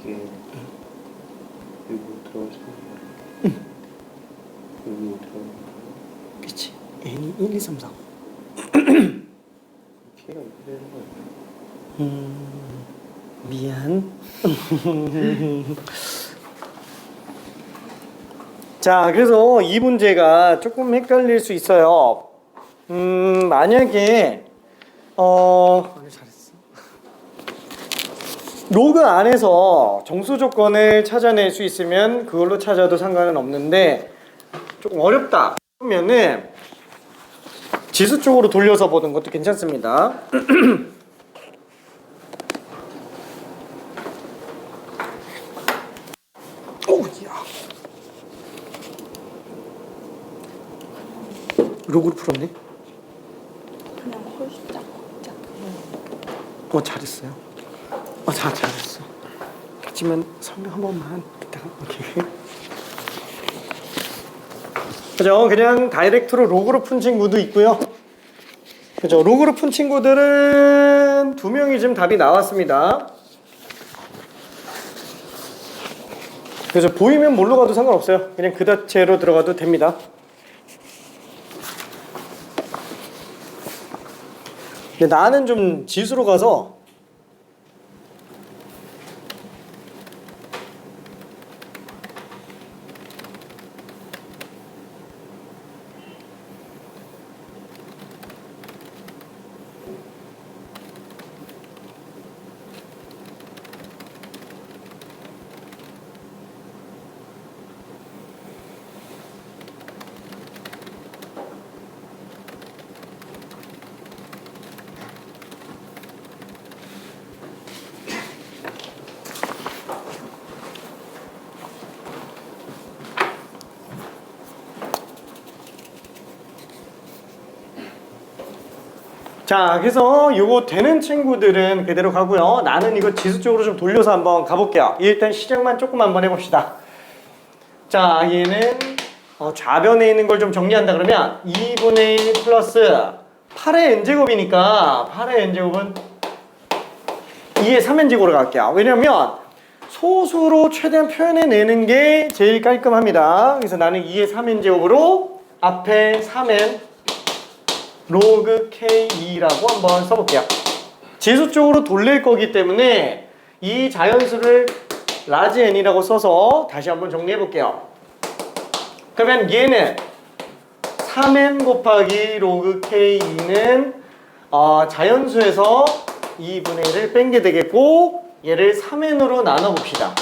이게 여기 들어가시는 여기 들어가는 그치. n이 1, 2, 3, 4. K가 이렇게 되는 거예요. 미안. 자, 그래서 이 문제가 조금 헷갈릴 수 있어요. 만약에 잘했어. 로그 안에서 정수 조건을 찾아낼 수 있으면 그걸로 찾아도 상관은 없는데 조금 어렵다 그러면은 지수 쪽으로 돌려서 보는 것도 괜찮습니다. 오야. 로그로 풀었네. 그냥 홀짝 잘했어요. 잘했어. 하지만 설명 한 번만 이따가 오케이. 그죠? 그냥 다이렉트로 로그로 푼 친구도 있고요. 그죠? 로그로 푼 친구들은 2명이 지금 답이 나왔습니다. 그래서 보이면 뭘로 가도 상관없어요. 그냥 그 자체로 들어가도 됩니다. 근데 나는 좀 지수로 가서 자, 그래서 요거 되는 친구들은 그대로 가고요. 나는 이거 지수 쪽으로 좀 돌려서 한번 가볼게요. 일단 시작만 조금 한번 해봅시다. 자, 얘는 좌변에 있는 걸 좀 정리한다 그러면 2분의 1 플러스 8의 n제곱이니까 8의 n제곱은 2의 3n제곱으로 갈게요. 왜냐면 소수로 최대한 표현해내는 게 제일 깔끔합니다. 그래서 나는 2의 3n제곱으로 앞에 3n 로그 K2라고 한번 써볼게요. 지수 쪽으로 돌릴 거기 때문에 이 자연수를 라지 n이라고 써서 다시 한번 정리해 볼게요. 그러면 얘는 3n 곱하기 로그 K2는 자연수에서 2분의 1을 뺀 게 되겠고 얘를 3n으로 나눠 봅시다.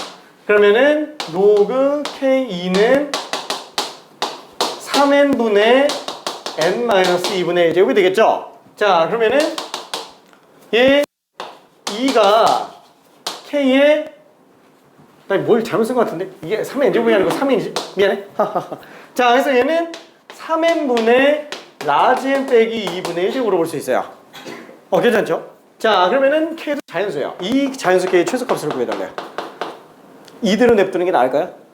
그러면은 로그 K2는 3n분의 n-2분의 1제곱이 되겠죠? 자, 그러면은 얘 2가 K에 나 뭘 잘못 쓴 것 같은데? 이게 3n 제곱이 아니고 3n이지? 미안해. 자, 그래서 얘는 3n분의 라지 n 빼기 2분의 1제곱으로 볼 수 있어요. 괜찮죠? 자, 그러면은 K도 자연수예요. 이 자연수 K의 최소값을 구해달래요. 이대로 냅두는 게 나을까요?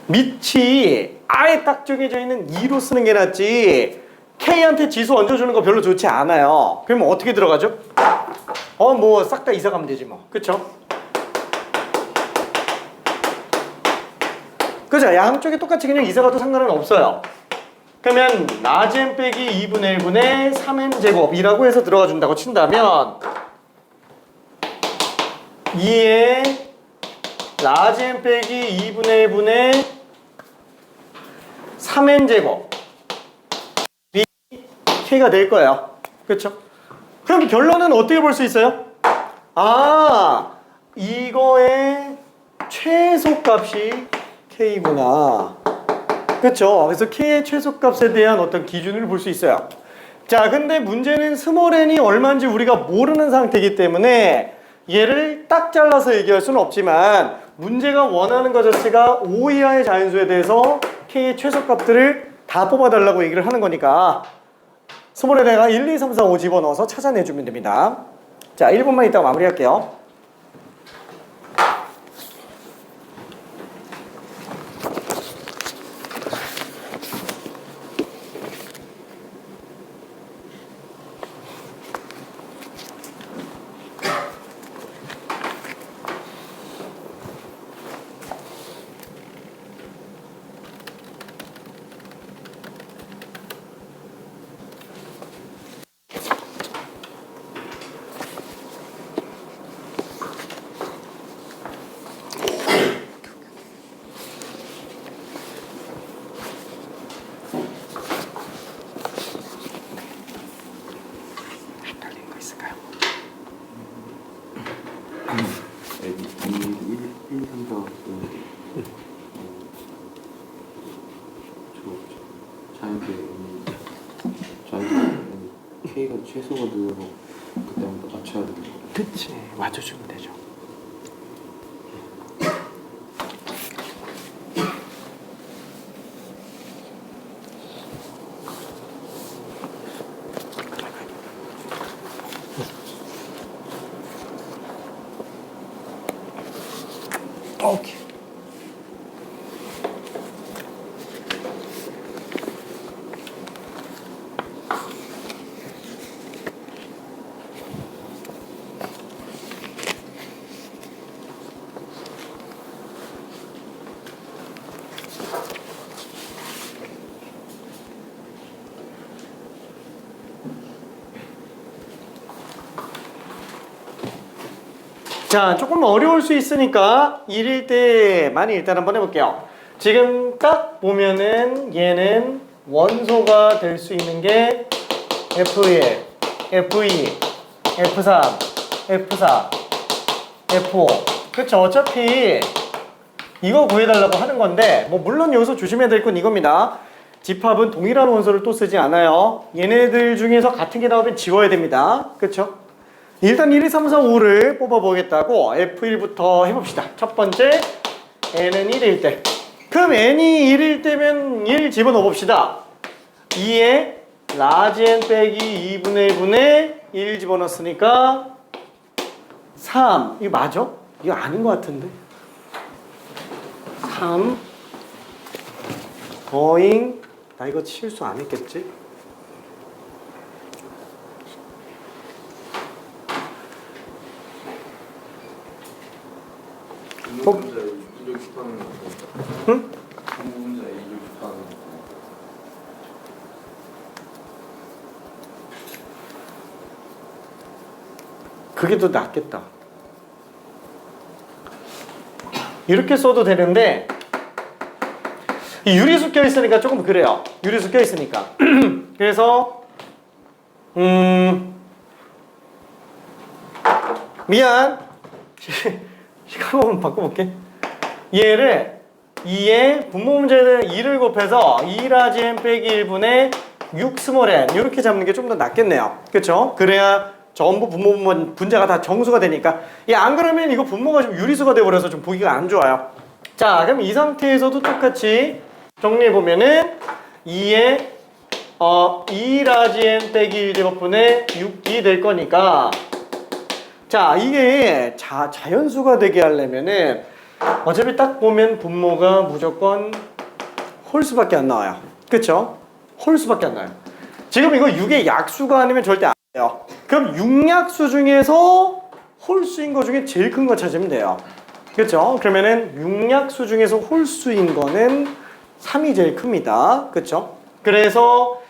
밑이 아예 딱 정해져 있는 2로 쓰는 게 낫지 K한테 지수 얹어주는 거 별로 좋지 않아요. 그러면 어떻게 들어가죠? 뭐 싹 다 이사 가면 되지 뭐. 그쵸? 그죠? 양쪽에 똑같이 그냥 이사 가도 상관은 없어요. 그러면 라지 n 빼기 2분의 1분의 3n 제곱이라고 해서 들어가 준다고 친다면 2의 라지 n 빼기 2분의 1분의 3n 제곱이 K가 될 거예요. 그렇죠? 그럼 결론은 어떻게 볼 수 있어요? 이거의 최소값이 K구나. 그렇죠? 그래서 K의 최소값에 대한 어떤 기준을 볼 수 있어요. 자, 근데 문제는 스몰 n이 얼마인지 우리가 모르는 상태이기 때문에 얘를 딱 잘라서 얘기할 수는 없지만 문제가 원하는 것 자체가 5 이하의 자연수에 대해서 K의 최소값들을 다 뽑아달라고 얘기를 하는 거니까 스몰에다가 1, 2, 3, 4, 5 집어넣어서 찾아내주면 됩니다. 자, 1분만 있다가 마무리할게요. 여기 1, 3, 4, 5 자연계 K가 최소가 늘고 그때부터 맞춰야 되는 거예요. 그치, 맞춰주면 되죠. 오케이. 자, 조금 어려울 수 있으니까 1일 때만 일단 한번 해볼게요. 지금 딱 보면은 얘는 원소가 될 수 있는 게 F1, F2, F3, F4, F5. 그쵸? 어차피 이거 구해달라고 하는 건데, 뭐 물론 여기서 조심해야 될 건 이겁니다. 집합은 동일한 원소를 또 쓰지 않아요. 얘네들 중에서 같은 게 나오면 지워야 됩니다. 그쵸? 일단 1, 2, 3, 4, 5를 뽑아보겠다고 F1부터 해봅시다. 첫 번째, n은 1일 때. 그럼 n이 1일 때면 1 집어넣어 봅시다. 2에 라지 n 빼기 2분의 1분의 1 집어넣었으니까 3. 이거 맞아? 이거 아닌 것 같은데. 3 더잉, 나 이거 실수 안 했겠지? 분모분자 이를 곱하는 거. 응? 분모분자 이를 곱하는 거. 그게 더 낫겠다. 이렇게 써도 되는데 이 유리수 껴있으니까 조금 그래요. 유리수 껴있으니까. 그래서 미안. 시간 한번 바꿔볼게. 얘를 2에 분모 문제는 2를 곱해서 2라지 n 빼기 1분의 6 스몰 n 이렇게 잡는 게 좀 더 낫겠네요. 그쵸? 그래야 전부 분모 분자가 다 정수가 되니까. 안 그러면 이거 분모가 좀 유리수가 돼버려서 좀 보기가 안 좋아요. 자, 그럼 이 상태에서도 똑같이 정리해보면은 2에 2라지 n 빼기 1제곱분의 6이 될 거니까, 자, 이게 자연수가 되게 하려면은 어차피 딱 보면 분모가 무조건 홀수밖에 안 나와요. 그쵸? 홀수밖에 안 나와요. 지금 이거 6의 약수가 아니면 절대 안 돼요. 그럼 6약수 중에서 홀수인 거 중에 제일 큰 거 찾으면 돼요. 그쵸? 그러면은 6약수 중에서 홀수인 거는 3이 제일 큽니다. 그쵸? 그래서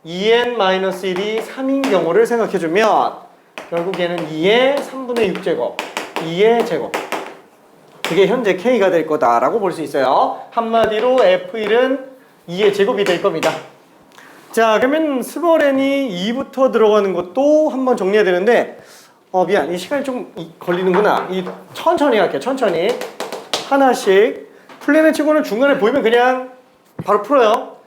2n-1이 3인 경우를 생각해주면 결국 얘는 2의 3분의 6제곱, 2의 제곱. 그게 현재 K가 될 거다라고 볼 수 있어요. 한마디로 F1은 2의 제곱이 될 겁니다. 자, 그러면 스몰 n이 2부터 들어가는 것도 한번 정리해야 되는데, 미안. 이 시간이 좀 걸리는구나. 천천히 할게요. 천천히. 하나씩. 플랜을 치고는 중간에 보이면 그냥 바로 풀어요.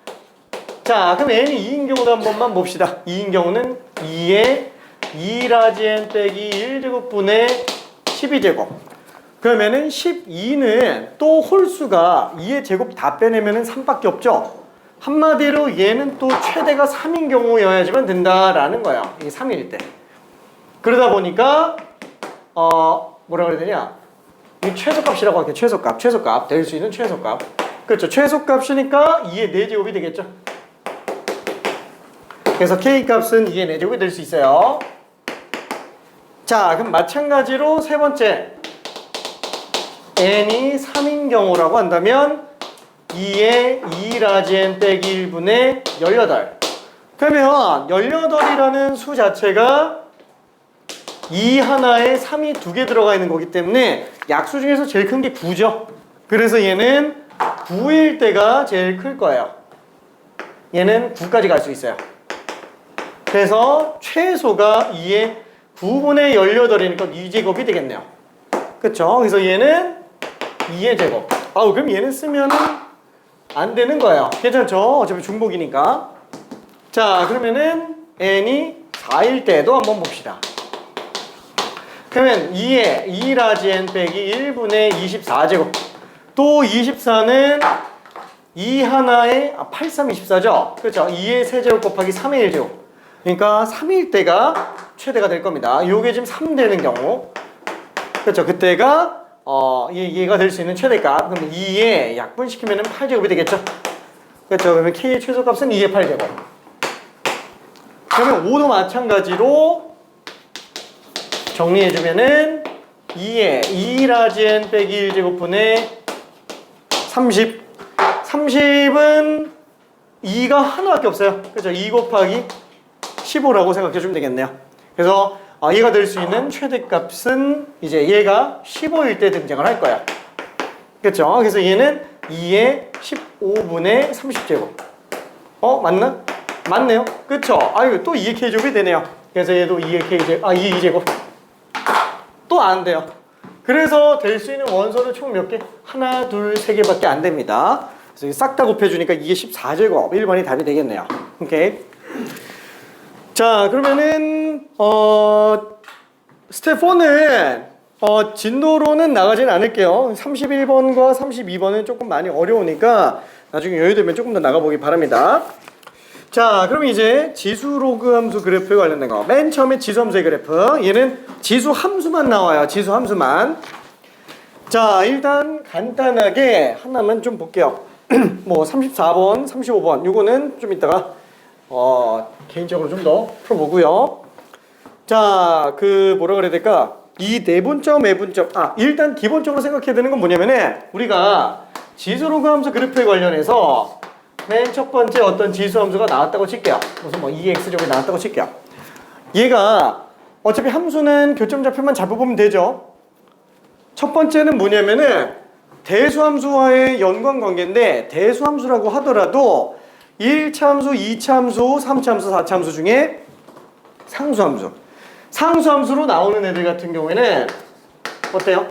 자, 그럼 n이 2인 경우도 한 번만 봅시다. 2인 경우는 2의 2라지 n 빼기 1제곱분의 12제곱. 그러면은 12는 또 홀수가 2의 제곱 다 빼내면은 3밖에 없죠. 한마디로 얘는 또 최대가 3인 경우여야지만 된다라는 거예요. 이게 3일 때. 그러다 보니까 뭐라 그래야 되냐? 이 최소값이라고 할게요. 최소값. 될 수 있는 최소값. 그렇죠. 최소값이니까 2의 4제곱이 되겠죠. 그래서 K값은 2의 4제곱이 될 수 있어요. 자, 그럼 마찬가지로 세 번째. n이 3인 경우라고 한다면 2의 2라지 n 빼기 1분의 18. 그러면 18이라는 수 자체가 2 하나에 3이 2개 들어가 있는 거기 때문에 약수 중에서 제일 큰 게 9죠. 그래서 얘는 9일 때가 제일 클 거예요. 얘는 9까지 갈 수 있어요. 그래서 최소가 2의 9분의 18이니까 2제곱이 되겠네요. 그쵸? 그래서 얘는 2의 제곱. 아우, 그럼 얘는 쓰면은 안 되는 거예요. 괜찮죠? 어차피 중복이니까. 자, 그러면은 n이 4일 때도 한번 봅시다. 그러면 2의 2 라지 n 빼기 1분의 24제곱. 또 24는 2 하나에 8, 3, 24죠? 그렇죠? 2의 세제곱 곱하기 3의 1제곱. 그러니까 3일 때가 최대가 될 겁니다. 요게 지금 3 되는 경우. 그렇죠? 그때가 얘가 될 수 있는 최대값. 그럼 2에 약분시키면 8제곱이 되겠죠? 그렇죠? 그러면 k의 최소값은 2의 8제곱. 그러면 5도 마찬가지로 정리해주면은 2에 2 라지 n 빼기 1제곱분의 30. 30은 2가 하나밖에 없어요. 그렇죠? 2 곱하기 15라고 생각해주면 되겠네요. 그래서 얘가 될 수 있는 최대값은 이제 얘가 15일 때 등장을 할 거야. 그렇죠? 그래서 얘는 2의 15분의 30제곱. 맞나? 맞네요. 그렇죠? 아유, 또 2의 k제곱이 되네요. 그래서 얘도 2의 k제곱, 2의 2제곱. 또 안 돼요. 그래서 될 수 있는 원소는 총 몇 개? 하나, 둘, 세 개밖에 안 됩니다. 그래서 싹 다 곱해주니까 이게 14제곱. 1번이 답이 되겠네요. 오케이. 자, 그러면은 스텝 4는 진도로는 나가진 않을게요. 31번과 32번은 조금 많이 어려우니까 나중에 여유되면 조금 더 나가보기 바랍니다. 자, 그럼 이제 지수 로그 함수 그래프에 관련된 거. 맨 처음에 지수 함수의 그래프. 얘는 지수 함수만 나와요. 지수 함수만. 자, 일단 간단하게 하나만 좀 볼게요. 뭐 34번, 35번 요거는 좀 이따가 개인적으로 좀 더 풀어보고요. 자, 뭐라 그래야 될까? 이 내분점, 외분점. 일단 기본적으로 생각해야 되는 건 뭐냐면은 우리가 지수 로그 함수 그래프에 관련해서 맨 첫 번째 어떤 지수 함수가 나왔다고 칠게요. 무슨 뭐 2x제곱이 나왔다고 칠게요. 얘가 어차피 함수는 교점 좌표만 잡아보면 되죠. 첫 번째는 뭐냐면은 대수함수와의 연관관계인데 대수함수라고 하더라도 1차 함수, 2차 함수, 3차 함수, 4차 함수 중에 상수함수. 상수함수로 나오는 애들 같은 경우에는 어때요?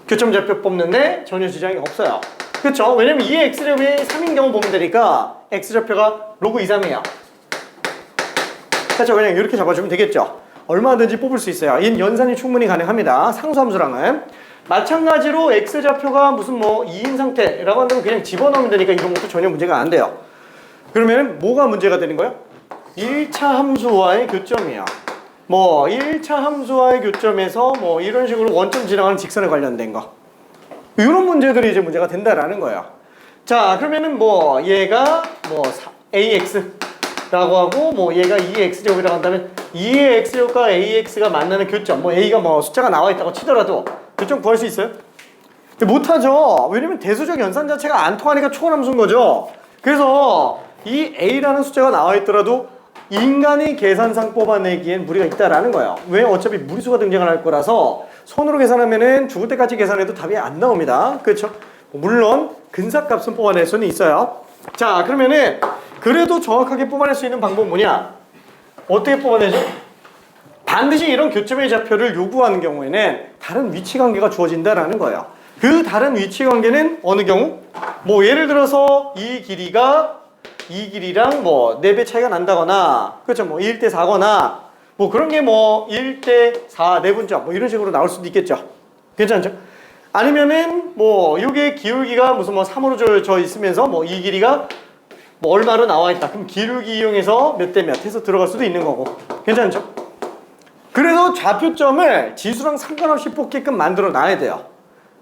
교점 좌표 뽑는데 전혀 지장이 없어요. 그렇죠? 왜냐면 2의 x제곱이 3인 경우 보면 되니까 x좌표가 로그 2, 3이에요. 그렇죠? 그냥 이렇게 잡아주면 되겠죠? 얼마든지 뽑을 수 있어요. 이 연산이 충분히 가능합니다. 상수함수랑은. 마찬가지로 x좌표가 무슨 뭐 2인 상태라고 한다면 그냥 집어넣으면 되니까 이런 것도 전혀 문제가 안 돼요. 그러면 뭐가 문제가 되는 거예요? 1차 함수와의 교점이에요. 뭐 1차 함수와의 교점에서 뭐 이런 식으로 원점 지나가는 직선에 관련된 거. 이런 문제들이 이제 문제가 된다라는 거예요. 자, 그러면은 뭐 얘가 뭐 ax라고 하고 뭐 얘가 2의 x제곱이라고 한다면 2의 x제곱과 ax가 만나는 교점, 뭐 a가 뭐 숫자가 나와 있다고 치더라도 교점 구할 수 있어요? 못하죠. 왜냐면 대수적 연산 자체가 안 통하니까 초월함수인 거죠. 그래서 이 a라는 숫자가 나와 있더라도 인간이 계산상 뽑아내기엔 무리가 있다라는 거예요. 왜? 어차피 무리수가 등장을 할 거라서 손으로 계산하면은 죽을 때까지 계산해도 답이 안 나옵니다. 그렇죠? 물론 근사값은 뽑아낼 수는 있어요. 자, 그러면은 그래도 정확하게 뽑아낼 수 있는 방법은 뭐냐? 어떻게 뽑아내죠? 반드시 이런 교점의 좌표를 요구하는 경우에는 다른 위치 관계가 주어진다라는 거예요. 그 다른 위치 관계는 어느 경우? 뭐 예를 들어서 이 길이랑 뭐 4배 차이가 난다거나, 그렇죠? 뭐 1대 4거나 뭐 그런 게 뭐 1대 4 4분점 뭐 이런 식으로 나올 수도 있겠죠. 괜찮죠? 아니면은 뭐 요게 기울기가 무슨 뭐 3으로 져 있으면서 뭐 이 길이가 뭐 얼마로 나와 있다. 그럼 기울기 이용해서 몇 대 몇 해서 들어갈 수도 있는 거고. 괜찮죠? 그래서 좌표점을 지수랑 상관없이 뽑게끔 만들어 놔야 돼요.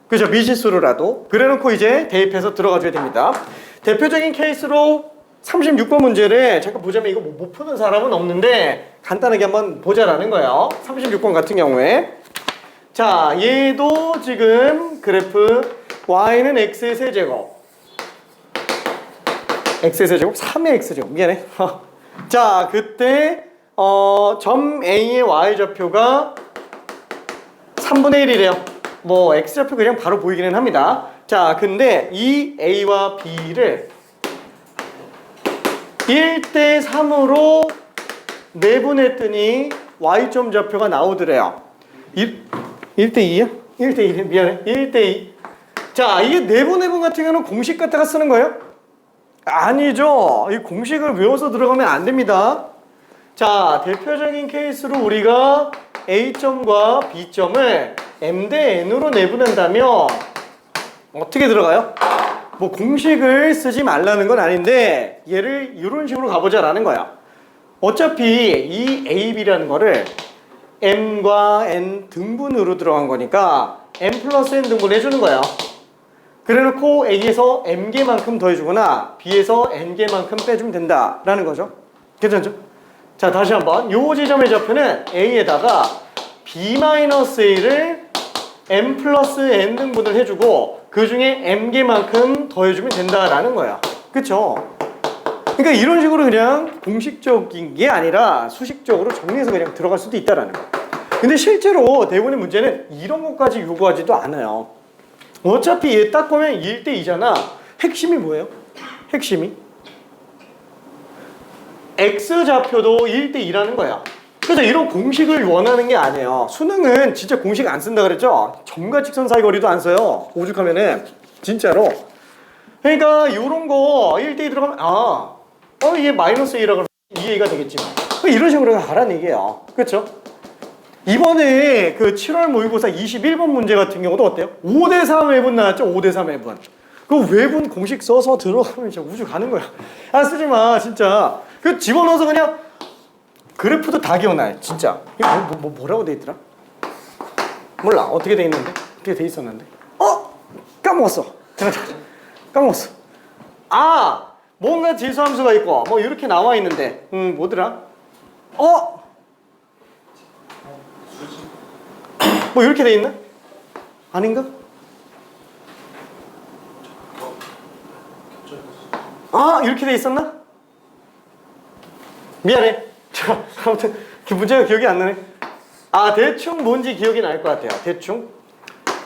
그죠? 미지수로라도. 그래 놓고 이제 대입해서 들어가 줘야 됩니다. 대표적인 케이스로 36번 문제를 잠깐 보자면 이거 못 푸는 사람은 없는데 간단하게 한번 보자라는 거예요. 36번 같은 경우에. 자, 얘도 지금 그래프 y는 x의 세제곱, x의 세제곱, 3의 x제곱. 미안해. 자, 그때 점 A의 y좌표가 3분의 1이래요. 뭐 x좌표 그냥 바로 보이기는 합니다. 자, 근데 이 A와 B를 1대 3으로 내분했더니 y점 좌표가 나오더래요. 1대2야? 1대2래. 미안해. 1대2. 자, 이게 내분 같은 경우는 공식 갖다가 쓰는 거예요? 아니죠. 이 공식을 외워서 들어가면 안 됩니다. 자, 대표적인 케이스로 우리가 A점과 B점을 M 대 N으로 내분한다면 어떻게 들어가요? 뭐 공식을 쓰지 말라는 건 아닌데 얘를 이런 식으로 가보자라는 거야. 어차피 이 A, B라는 거를 M과 N 등분으로 들어간 거니까 M 플러스 N 등분 해주는 거예요. 그래놓고 A에서 M개만큼 더해주거나 B에서 N개만큼 빼주면 된다라는 거죠. 괜찮죠? 자, 다시 한번 요 지점의 좌표는 A에다가 B-A를 M 플러스 N 등분을 해주고 그 중에 M개만큼 더해주면 된다라는 거야. 그쵸? 그러니까 이런 식으로 그냥 공식적인 게 아니라 수식적으로 정리해서 그냥 들어갈 수도 있다라는 거야. 근데 실제로 대부분의 문제는 이런 것까지 요구하지도 않아요. 어차피 얘 딱 보면 1대2잖아. 핵심이 뭐예요? 핵심이? X좌표도 1대2라는 거야. 그래서 이런 공식을 원하는 게 아니에요. 수능은 진짜 공식 안 쓴다 그랬죠? 점과 직선 사이 거리도 안 써요. 오죽하면은 진짜로. 그러니까 이런 거 1대2 들어가면 이게 마이너스 2라 그러면 2A가 되겠지만 이런 식으로 가라는 얘기예요. 그렇죠? 이번에 그 7월 모의고사 21번 문제 같은 경우도 어때요? 5대3 외분 나왔죠? 5대3 외분. 그 외분 공식 써서 들어가면 진짜 우주 가는 거야. 쓰지 마, 진짜. 그 집어넣어서 그냥 그래프도 다 기억나요, 진짜. 이거 뭐라고 돼 있더라? 몰라, 어떻게 돼 있는데? 어떻게 돼 있었는데? 까먹었어. 까먹었어. 뭔가 지수함수가 있고 뭐 이렇게 나와 있는데 뭐더라? 뭐 이렇게 돼 있나? 아닌가? 이렇게 돼 있었나? 미안해. 아무튼 문제가 기억이 안 나네. 대충 뭔지 기억이 날 것 같아요. 대충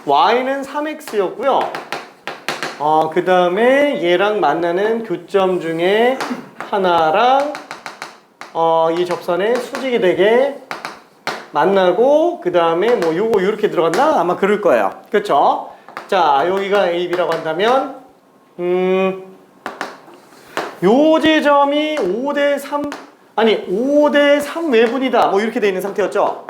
y는 3x였고요. 그 다음에 얘랑 만나는 교점 중에 하나랑 이 접선의 수직이 되게 만나고 그 다음에 뭐 요거 이렇게 들어갔나? 아마 그럴 거예요. 그쵸? 자, 여기가 A, B라고 한다면 요 지점이 5대3 5대3 외분이다 뭐 이렇게 돼 있는 상태였죠?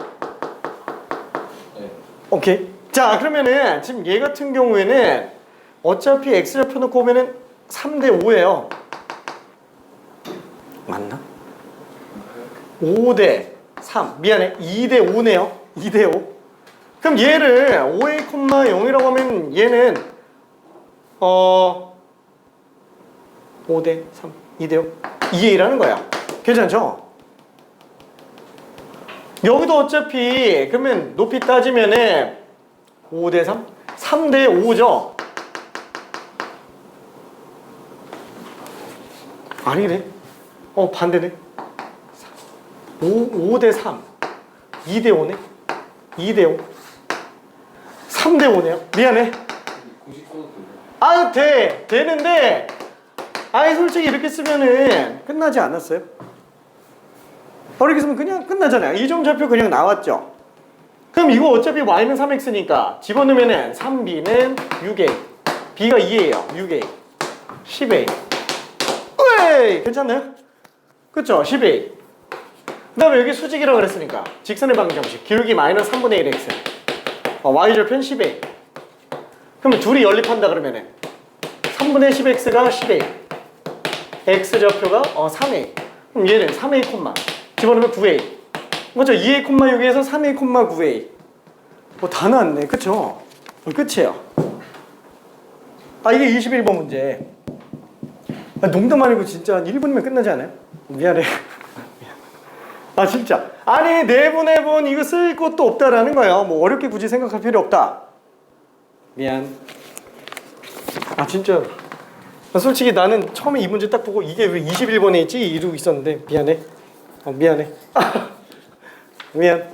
네. 오케이. 자, 그러면은 지금 얘 같은 경우에는 어차피 X좌표 놓고 보면은 3대5예요. 맞나? 5대3 미안해 2대5네요. 2대5. 그럼 얘를 5A, 0이라고 하면 얘는 5대3 2대5 2A라는 거야. 괜찮죠? 여기도 어차피 그러면 높이 따지면은 5대3 3대5죠. 아니네. 반대네. 5대3 2대5네. 2대5 3대5네요. 미안해. 공식 써도 돼요? 되는데 솔직히 이렇게 쓰면은 끝나지 않았어요? 이렇게 쓰면 그냥 끝나잖아요. 이 점 좌표 그냥 나왔죠. 그럼 이거 어차피 y는 3x니까 집어넣으면은 3b는 6a b가 2a예요. 6a 10a 으이! 괜찮나요? 그쵸? 10a 그 다음에 여기 수직이라고 그랬으니까 직선의 방정식 기울기 마이너스 3분의 1x y절편 10a 그러면 둘이 연립한다 그러면은 3분의 10x가 10a x좌표가 3a 그럼 얘는 3a 콤마 집어넣으면 9a 맞죠? 2a 콤마 6에서 3a 콤마 9a 다 나왔네. 그쵸? 끝이에요. 이게 21번 문제. 농담 아니고 진짜 한 1분이면 끝나지 않아요? 미안해. 진짜. 내분 이거 쓸 것도 없다라는 거예요. 뭐 어렵게 굳이 생각할 필요 없다. 미안. 진짜. 솔직히 나는 처음에 이 문제 딱 보고 이게 왜 21번에 있지? 이러고 있었는데 미안해. 미안해. 미안.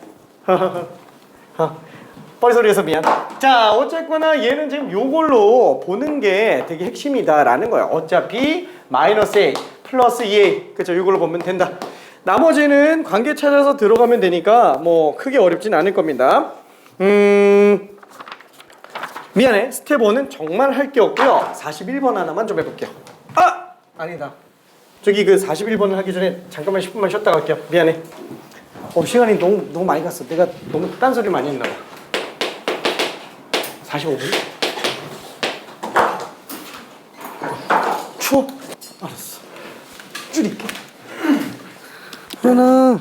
뻘소리해서 미안. 자, 어쨌거나 얘는 지금 요걸로 보는 게 되게 핵심이다라는 거예요. 어차피 마이너스 A 플러스 2A 그쵸? 이걸로 보면 된다. 나머지는 관계 찾아서 들어가면 되니까 뭐 크게 어렵진 않을 겁니다. 미안해. 스텝 1은 정말 할 게 없고요. 41번 하나만 좀 해볼게요. 아! 아니다. 저기 그 41번을 하기 전에 잠깐만 10분만 쉬었다 갈게요. 미안해. 시간이 너무 많이 갔어. 내가 너무 딴소리 많이 했나 봐. 45분? 추워. 알았어. 줄일게. 하나.